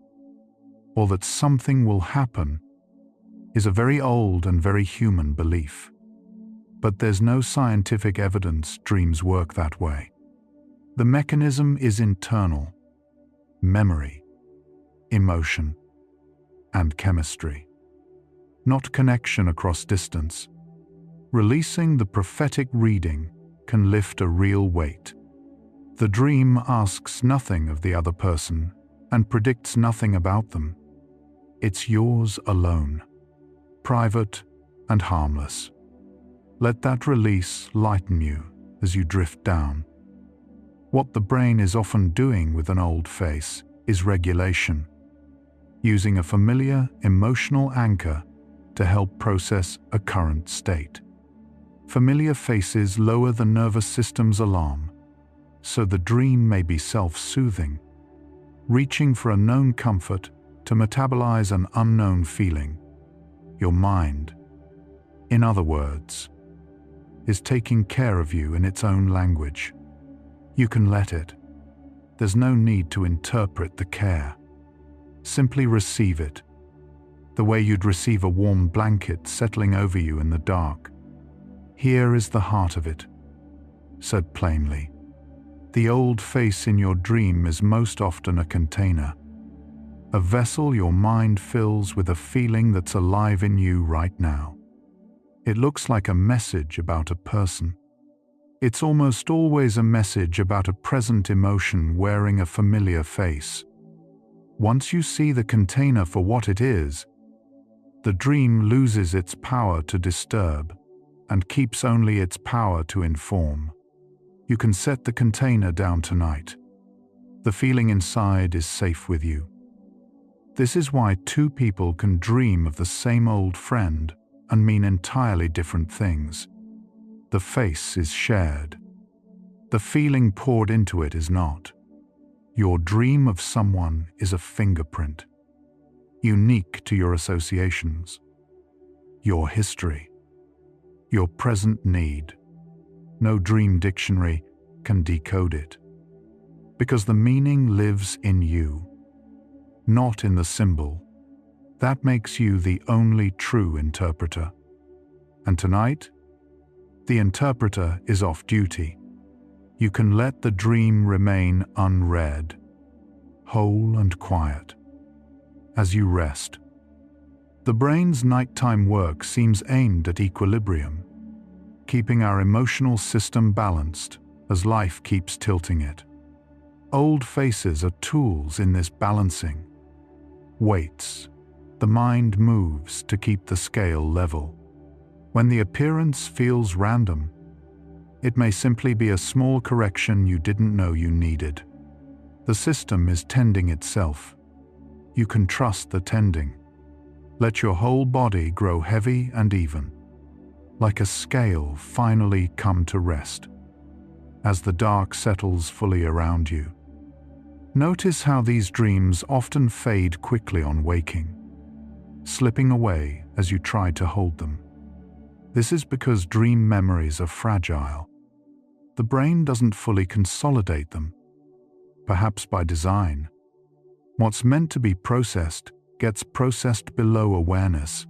S1: or that something will happen, is a very old and very human belief. But there's no scientific evidence dreams work that way. The mechanism is internal. Memory, emotion, and chemistry. Not connection across distance. Releasing the prophetic reading can lift a real weight. The dream asks nothing of the other person and predicts nothing about them. It's yours alone, private and harmless. Let that release lighten you as you drift down. What the brain is often doing with an old face is regulation, using a familiar emotional anchor to help process a current state. Familiar faces lower the nervous system's alarm, so the dream may be self-soothing, reaching for a known comfort to metabolize an unknown feeling. Your mind, in other words, is taking care of you in its own language. You can let it. There's no need to interpret the care. Simply receive it, the way you'd receive a warm blanket settling over you in the dark. Here is the heart of it, said plainly. The old face in your dream is most often a container, a vessel your mind fills with a feeling that's alive in you right now. It looks like a message about a person. It's almost always a message about a present emotion wearing a familiar face. Once you see the container for what it is, the dream loses its power to disturb and keeps only its power to inform. You can set the container down tonight. The feeling inside is safe with you. This is why two people can dream of the same old friend and mean entirely different things. The face is shared. The feeling poured into it is not. Your dream of someone is a fingerprint, unique to your associations, your history, your present need. No dream dictionary can decode it, because the meaning lives in you, not in the symbol. That makes you the only true interpreter. And tonight, the interpreter is off duty. You can let the dream remain unread, whole and quiet. As you rest, the brain's nighttime work seems aimed at equilibrium, keeping our emotional system balanced as life keeps tilting it. Old faces are tools in this balancing. Weights. The mind moves to keep the scale level. When the appearance feels random, it may simply be a small correction you didn't know you needed. The system is tending itself. You can trust the tending. Let your whole body grow heavy and even, like a scale finally come to rest. As the dark settles fully around you, notice how these dreams often fade quickly on waking, slipping away as you try to hold them. This is because dream memories are fragile. The brain doesn't fully consolidate them, perhaps by design. What's meant to be processed gets processed below awareness.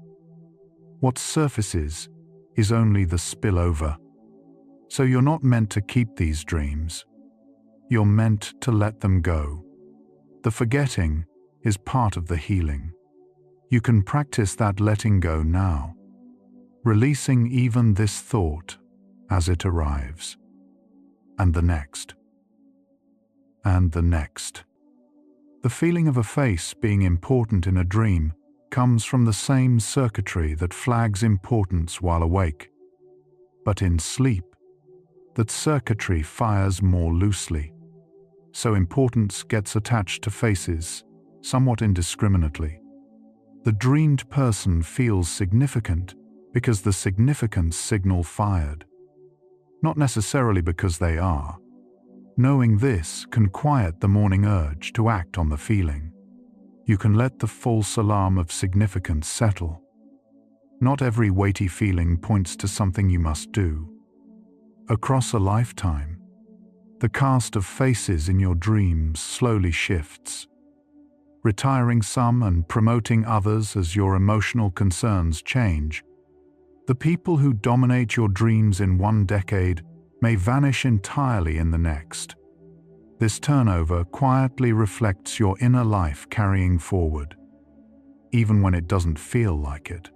S1: What surfaces is only the spillover. So you're not meant to keep these dreams. You're meant to let them go. The forgetting is part of the healing. You can practice that letting go now, releasing even this thought as it arrives. And the next. And the next. The feeling of a face being important in a dream comes from the same circuitry that flags importance while awake. But in sleep, that circuitry fires more loosely, so importance gets attached to faces somewhat indiscriminately. The dreamed person feels significant because the significance signal fired, not necessarily because they are. Knowing this can quiet the morning urge to act on the feeling. You can let the false alarm of significance settle. Not every weighty feeling points to something you must do. Across a lifetime, the cast of faces in your dreams slowly shifts, retiring some and promoting others as your emotional concerns change. The people who dominate your dreams in one decade may vanish entirely in the next. This turnover quietly reflects your inner life carrying forward, even when it doesn't feel like it.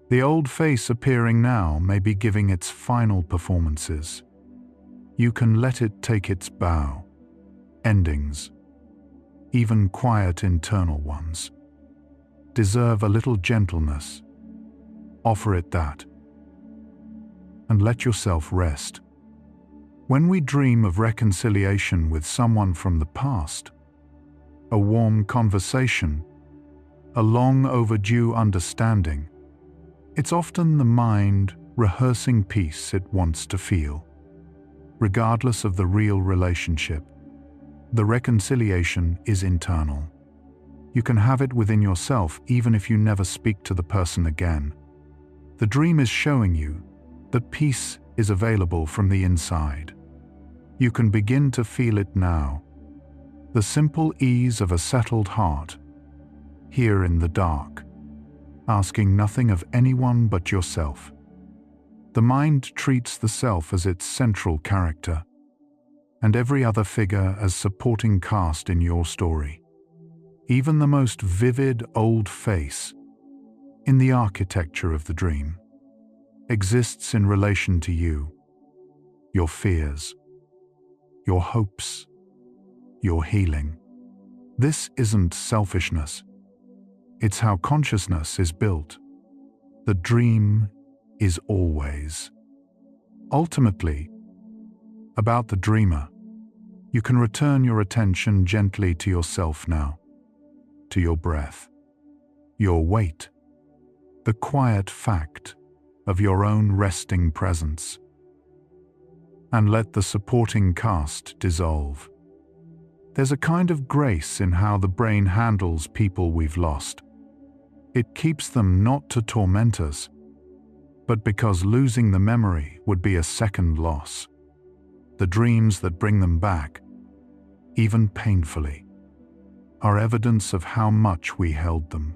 S1: The old face appearing now may be giving its final performances. You can let it take its bow, endings, even quiet internal ones, deserve a little gentleness. Offer it that, and let yourself rest. When we dream of reconciliation with someone from the past, a warm conversation, a long overdue understanding, it's often the mind rehearsing peace it wants to feel. Regardless of the real relationship, the reconciliation is internal. You can have it within yourself even if you never speak to the person again. The dream is showing you that peace is available from the inside. You can begin to feel it now. The simple ease of a settled heart, here in the dark, asking nothing of anyone but yourself. The mind treats the self as its central character. and every other figure as supporting cast in your story. Even the most vivid old face in the architecture of the dream exists in relation to you, your fears, your hopes, your healing. This isn't selfishness. It's how consciousness is built. The dream is always, ultimately, about the dreamer. You can return your attention gently to yourself now, to your breath, your weight, the quiet fact of your own resting presence, and let the supporting cast dissolve. There's a kind of grace in how the brain handles people we've lost. It keeps them not to torment us, but because losing the memory would be a second loss. The dreams that bring them back, even painfully, are evidence of how much we held them,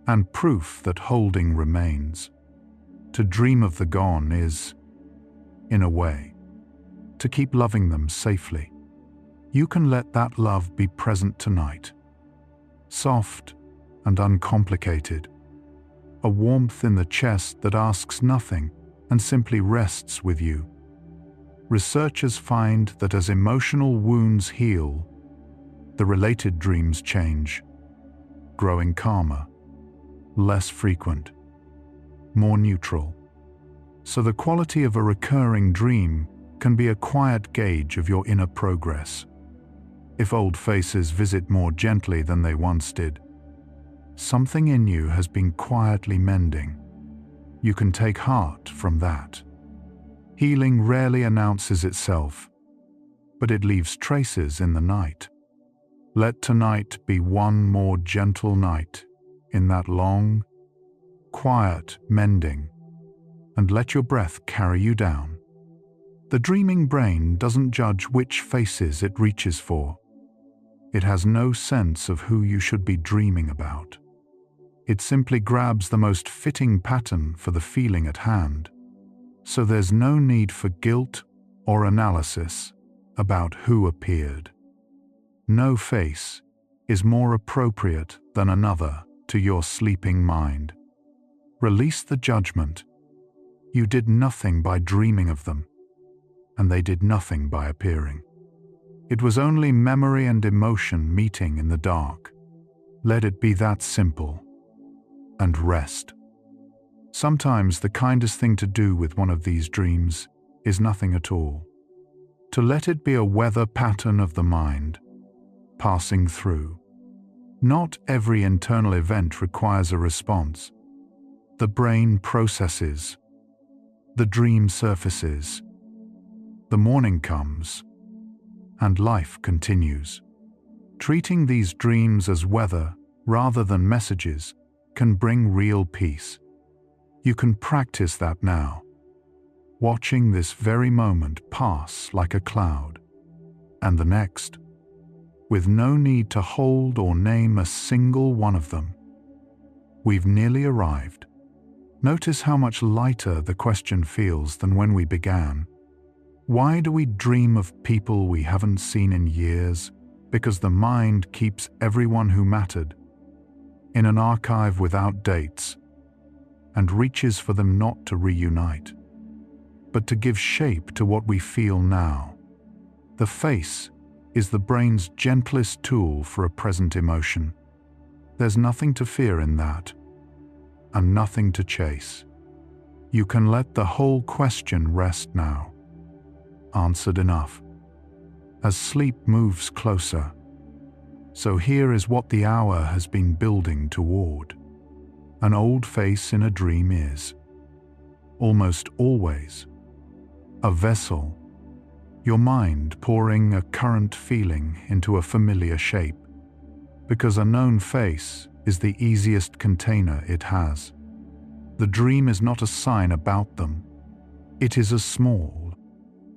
S1: and proof that holding remains. To dream of the gone is, in a way, to keep loving them safely. You can let that love be present tonight, soft and uncomplicated, a warmth in the chest that asks nothing and simply rests with you. Researchers find that as emotional wounds heal, the related dreams change, growing calmer, less frequent, more neutral. So the quality of a recurring dream can be a quiet gauge of your inner progress. If old faces visit more gently than they once did, something in you has been quietly mending. You can take heart from that. Healing rarely announces itself, but it leaves traces in the night. Let tonight be one more gentle night in that long, quiet mending, and let your breath carry you down. The dreaming brain doesn't judge which faces it reaches for. It has no sense of who you should be dreaming about. It simply grabs the most fitting pattern for the feeling at hand. So there's no need for guilt or analysis about who appeared. No face is more appropriate than another to your sleeping mind. Release the judgment. You did nothing by dreaming of them, and they did nothing by appearing. It was only memory and emotion meeting in the dark. Let it be that simple, and rest. Sometimes the kindest thing to do with one of these dreams is nothing at all. To let it be a weather pattern of the mind, passing through. Not every internal event requires a response. The brain processes. The dream surfaces. The morning comes, and life continues. Treating these dreams as weather rather than messages can bring real peace. You can practice that now, watching this very moment pass like a cloud, and the next, with no need to hold or name a single one of them. We've nearly arrived. Notice how much lighter the question feels than when we began. Why do we dream of people we haven't seen in years? Because the mind keeps everyone who mattered in an archive without dates, and reaches for them not to reunite, but to give shape to what we feel now. The face is the brain's gentlest tool for a present emotion. There's nothing to fear in that, and nothing to chase. You can let the whole question rest now. Answered enough. As sleep moves closer, so here is what the hour has been building toward. An old face in a dream is, almost always, a vessel, your mind pouring a current feeling into a familiar shape, because a known face is the easiest container it has. The dream is not a sign about them. It is a small,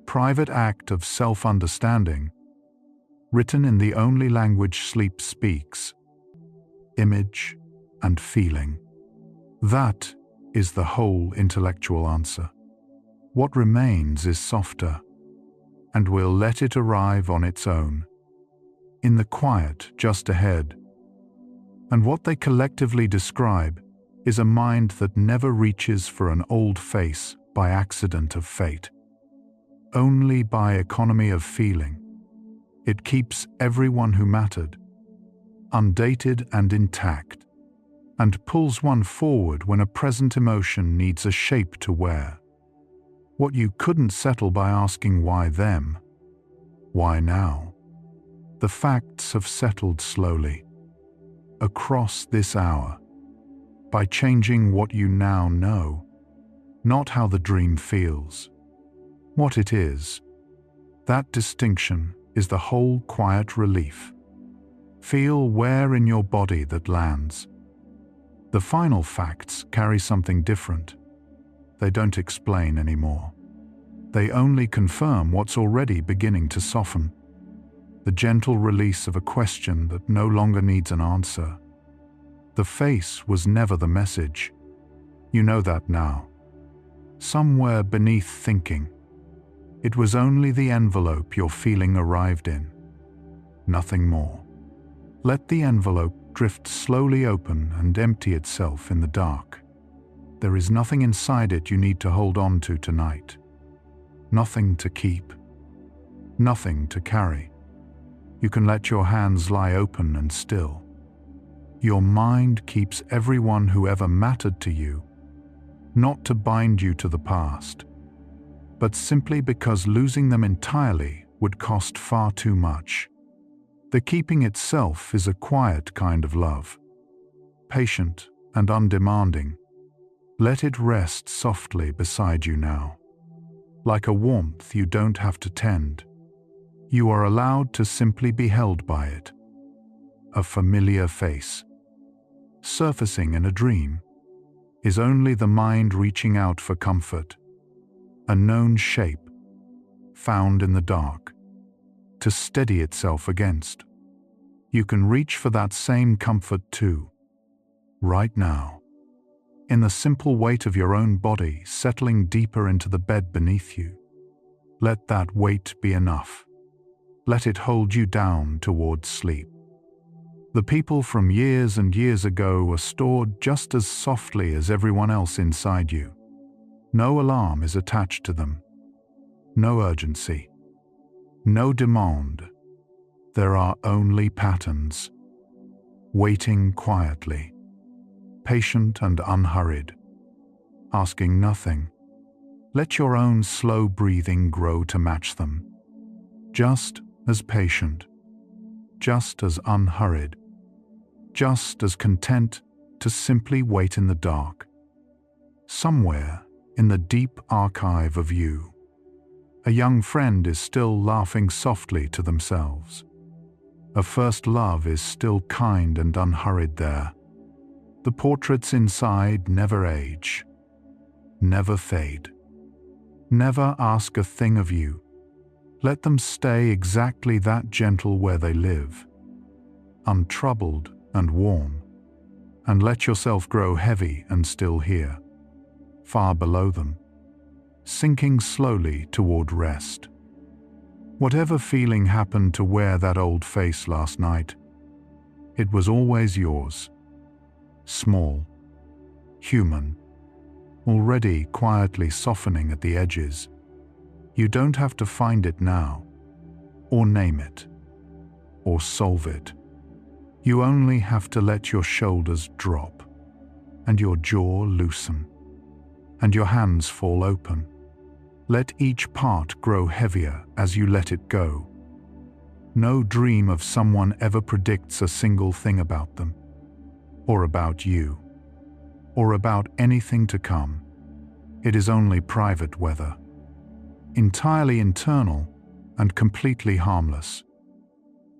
S1: private act of self-understanding, written in the only language sleep speaks, image and feeling. That is the whole intellectual answer. What remains is softer, and we'll let it arrive on its own, in the quiet just ahead. And what they collectively describe is a mind that never reaches for an old face by accident of fate. Only by economy of feeling. It keeps everyone who mattered, undated and intact, and pulls one forward when a present emotion needs a shape to wear. What you couldn't settle by asking why them, why now? The facts have settled slowly, across this hour, by changing what you now know, not how the dream feels, what it is. That distinction is the whole quiet relief. Feel where in your body that lands. The final facts carry something different. They don't explain anymore. They only confirm what's already beginning to soften. The gentle release of a question that no longer needs an answer. The face was never the message. You know that now. Somewhere beneath thinking, it was only the envelope your feeling arrived in. Nothing more. Let the envelope drift slowly open and empty itself in the dark. There is nothing inside it you need to hold on to tonight. Nothing to keep. Nothing to carry. You can let your hands lie open and still. Your mind keeps everyone who ever mattered to you, not to bind you to the past, but simply because losing them entirely would cost far too much. The keeping itself is a quiet kind of love, patient and undemanding. Let it rest softly beside you now. Like a warmth you don't have to tend. You are allowed to simply be held by it. A familiar face, surfacing in a dream, is only the mind reaching out for comfort. A known shape, found in the dark, to steady itself against. You can reach for that same comfort too, right now, in the simple weight of your own body settling deeper into the bed beneath you. Let that weight be enough. Let it hold you down towards sleep. The people from years and years ago are stored just as softly as everyone else inside you. No alarm is attached to them. No urgency. No demand. There are only patterns. Waiting quietly. Patient and unhurried. Asking nothing. Let your own slow breathing grow to match them. Just as patient. Just as unhurried. Just as content to simply wait in the dark. Somewhere in the deep archive of you, a young friend is still laughing softly to themselves. A first love is still kind and unhurried there. The portraits inside never age, never fade. Never ask a thing of you. Let them stay exactly that gentle where they live, untroubled and warm, and let yourself grow heavy and still here, far below them, sinking slowly toward rest. Whatever feeling happened to wear that old face last night, it was always yours. Small, human, already quietly softening at the edges. You don't have to find it now, or name it, or solve it. You only have to let your shoulders drop, and your jaw loosen, and your hands fall open. Let each part grow heavier as you let it go. No dream of someone ever predicts a single thing about them, or about you, or about anything to come. It is only private weather, entirely internal and completely harmless,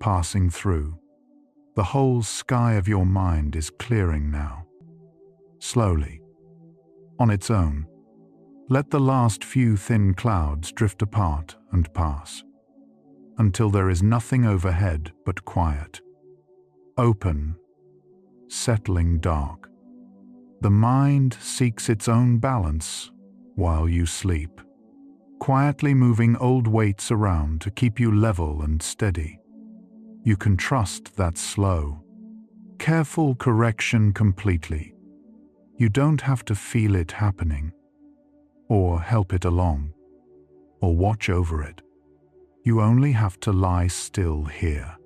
S1: passing through. The whole sky of your mind is clearing now. Slowly, on its own, let the last few thin clouds drift apart and pass, until there is nothing overhead but quiet. Open, settling dark. The mind seeks its own balance while you sleep. quietly moving old weights around to keep you level and steady. You can trust that slow, careful correction completely. You don't have to feel it happening, or help it along, or watch over it. You only have to lie still here,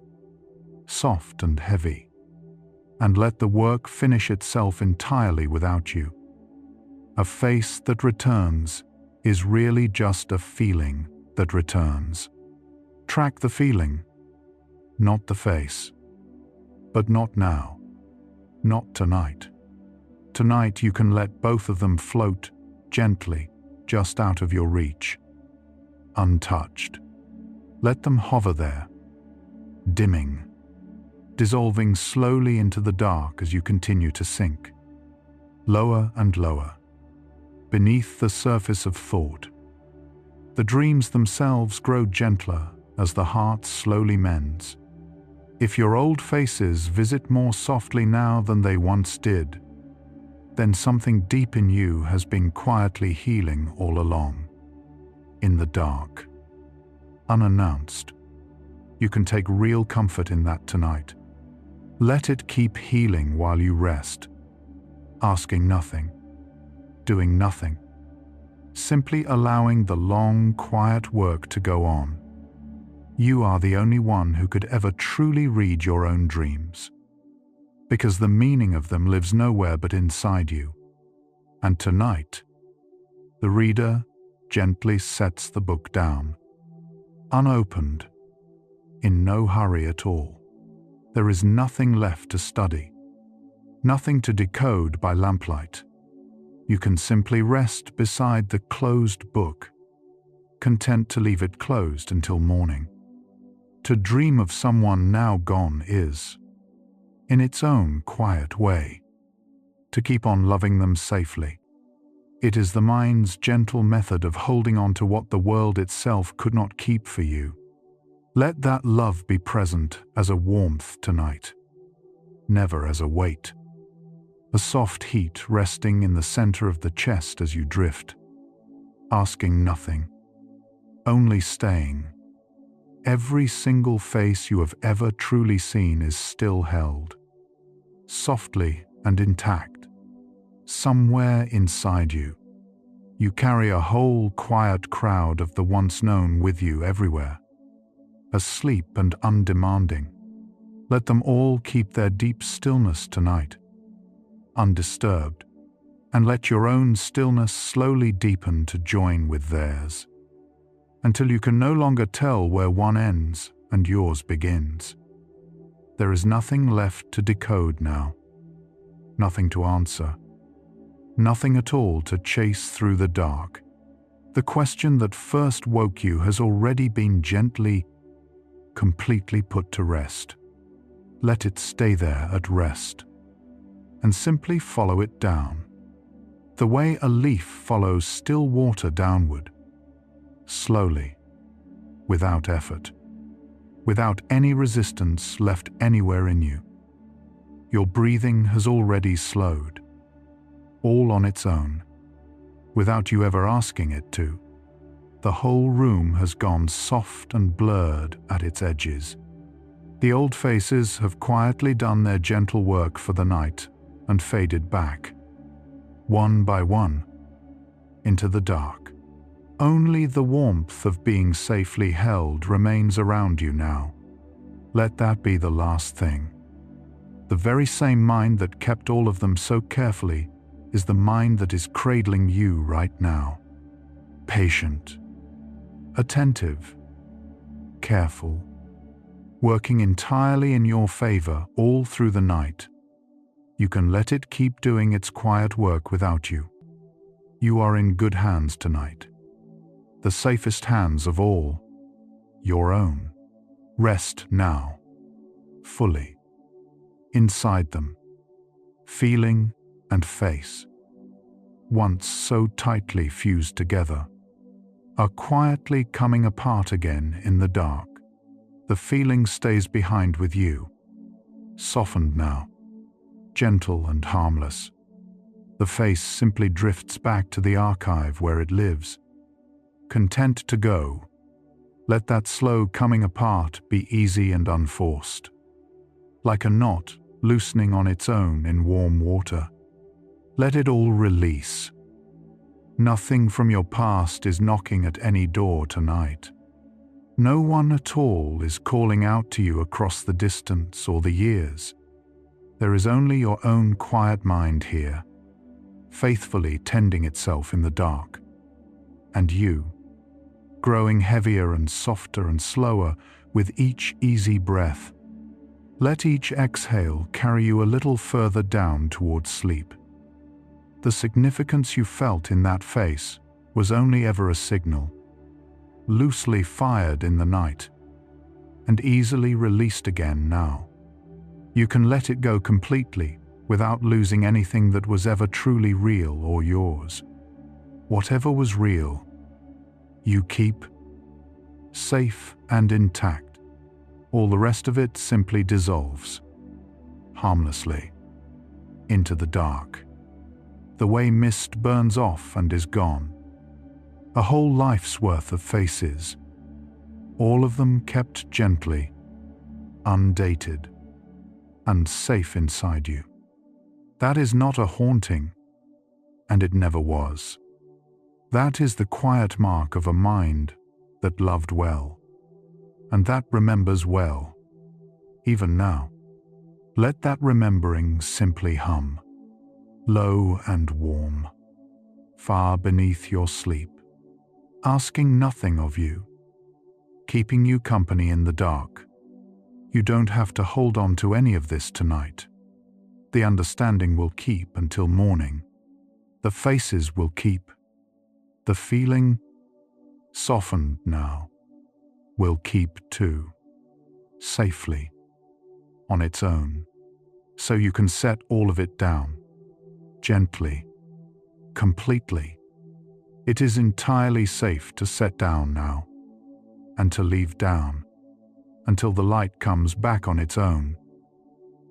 S1: soft and heavy, and let the work finish itself entirely without you. A face that returns is really just a feeling that returns. Track the feeling, not the face. But not now. Not tonight. Tonight you can let both of them float gently just out of your reach. Untouched. Let them hover there, dimming, dissolving slowly into the dark as you continue to sink. Lower and lower, beneath the surface of thought. The dreams themselves grow gentler as the heart slowly mends. If your old faces visit more softly now than they once did, then something deep in you has been quietly healing all along. In the dark, unannounced. You can take real comfort in that tonight. Let it keep healing while you rest, asking nothing, doing nothing, simply allowing the long, quiet work to go on. You are the only one who could ever truly read your own dreams, because the meaning of them lives nowhere but inside you. And tonight, the reader gently sets the book down, unopened, in no hurry at all. There is nothing left to study, nothing to decode by lamplight. You can simply rest beside the closed book, content to leave it closed until morning. To dream of someone now gone is, in its own quiet way, to keep on loving them safely. It is the mind's gentle method of holding on to what the world itself could not keep for you. Let that love be present as a warmth tonight, never as a weight. A soft heat resting in the center of the chest as you drift, asking nothing, only staying. Every single face you have ever truly seen is still held, softly and intact, somewhere inside you. You carry a whole quiet crowd of the once known with you everywhere, asleep and undemanding. Let them all keep their deep stillness tonight, undisturbed, and let your own stillness slowly deepen to join with theirs, until you can no longer tell where one ends and yours begins. There is nothing left to decode now, nothing to answer, nothing at all to chase through the dark. The question that first woke you has already been gently, completely put to rest. Let it stay there at rest, and simply follow it down, the way a leaf follows still water downward, slowly, without effort, without any resistance left anywhere in you. Your breathing has already slowed, all on its own, without you ever asking it to. The whole room has gone soft and blurred at its edges. The old faces have quietly done their gentle work for the night and faded back, one by one, into the dark. Only the warmth of being safely held remains around you now. Let that be the last thing. The very same mind that kept all of them so carefully is the mind that is cradling you right now. Patient, attentive, careful, working entirely in your favor all through the night. You can let it keep doing its quiet work without you. You are in good hands tonight. The safest hands of all, your own. Rest now, fully, inside them, feeling and face, once so tightly fused together, are quietly coming apart again in the dark. The feeling stays behind with you, softened now, gentle and harmless. The face simply drifts back to the archive where it lives, content to go. Let that slow coming apart be easy and unforced, like a knot loosening on its own in warm water. Let it all release. Nothing from your past is knocking at any door tonight. No one at all is calling out to you across the distance or the years. There is only your own quiet mind here, faithfully tending itself in the dark. And you, growing heavier and softer and slower with each easy breath. Let each exhale carry you a little further down towards sleep. The significance you felt in that face was only ever a signal, loosely fired in the night, and easily released again now. You can let it go completely without losing anything that was ever truly real or yours. Whatever was real, you keep safe and intact. All the rest of it simply dissolves, harmlessly, into the dark. The way mist burns off and is gone. A whole life's worth of faces, all of them kept gently, undated, and safe inside you. That is not a haunting, and it never was. That is the quiet mark of a mind that loved well, and that remembers well, even now. Let that remembering simply hum, low and warm, far beneath your sleep, asking nothing of you, keeping you company in the dark. You don't have to hold on to any of this tonight. The understanding will keep until morning. The faces will keep. The feeling, softened now, will keep too, safely, on its own, so you can set all of it down, gently, completely. It is entirely safe to set down now, and to leave down, until the light comes back on its own.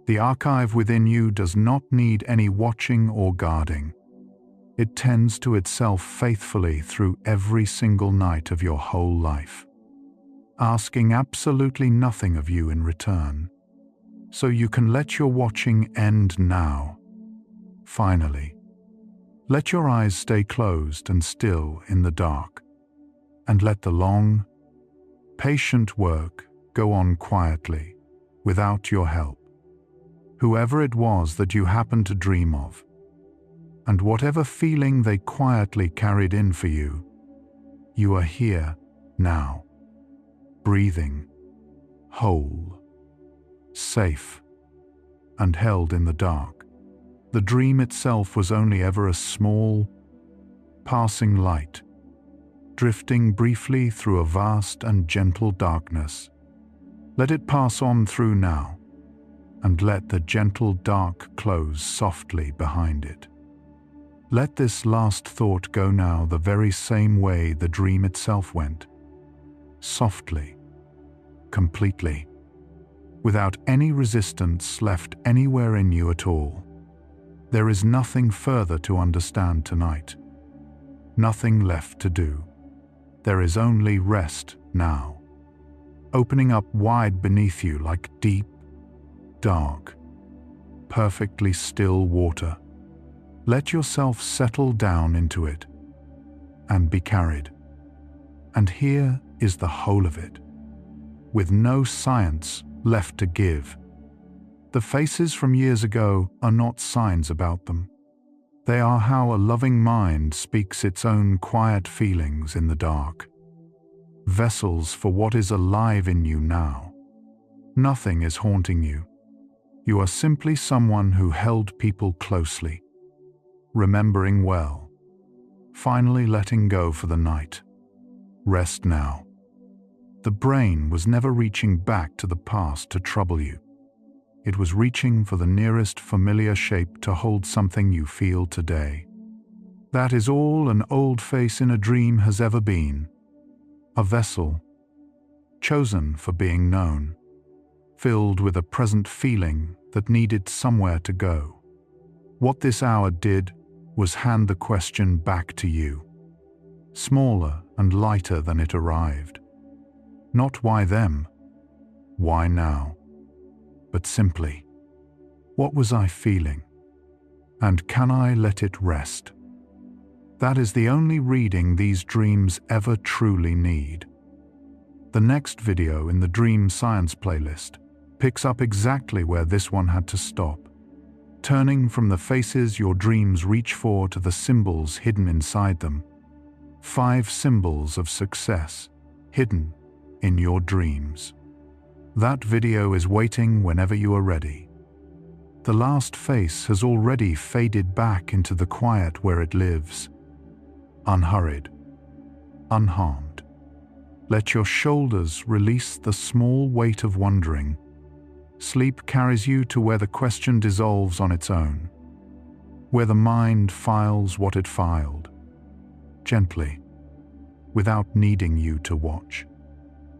S1: The archive within you does not need any watching or guarding. It tends to itself faithfully through every single night of your whole life, asking absolutely nothing of you in return. So you can let your watching end now. Finally, let your eyes stay closed and still in the dark, and let the long, patient work go on quietly, without your help. Whoever it was that you happened to dream of, and whatever feeling they quietly carried in for you, you are here now, breathing, whole, safe, and held in the dark. The dream itself was only ever a small, passing light, drifting briefly through a vast and gentle darkness. Let it pass on through now, and let the gentle dark close softly behind it. Let this last thought go now the very same way the dream itself went, softly, completely, without any resistance left anywhere in you at all. There is nothing further to understand tonight, nothing left to do. There is only rest now, opening up wide beneath you like deep, dark, perfectly still water. Let yourself settle down into it and be carried. And here is the whole of it, with no science left to give. The faces from years ago are not signs about them. They are how a loving mind speaks its own quiet feelings in the dark. Vessels for what is alive in you now. Nothing is haunting you. You are simply someone who held people closely, remembering well, finally letting go for the night. Rest now. The brain was never reaching back to the past to trouble you. It was reaching for the nearest familiar shape to hold something you feel today. That is all an old face in a dream has ever been. A vessel, chosen for being known, filled with a present feeling that needed somewhere to go. What this hour did was hand the question back to you, smaller and lighter than it arrived. Not why them, why now, but simply, what was I feeling? And can I let it rest? That is the only reading these dreams ever truly need. The next video in the Dream Science playlist picks up exactly where this one had to stop, turning from the faces your dreams reach for to the symbols hidden inside them. 5 symbols of success hidden in your dreams. That video is waiting whenever you are ready. The last face has already faded back into the quiet where it lives, unhurried, unharmed. Let your shoulders release the small weight of wondering. Sleep carries you to where the question dissolves on its own, where the mind files what it filed, gently, without needing you to watch.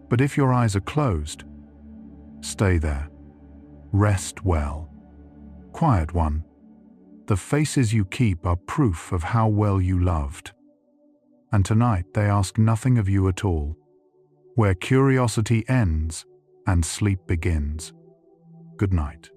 S1: But if your eyes are closed, stay there. Rest well. Quiet one, the faces you keep are proof of how well you loved. And tonight they ask nothing of you at all, where curiosity ends and sleep begins. Good night.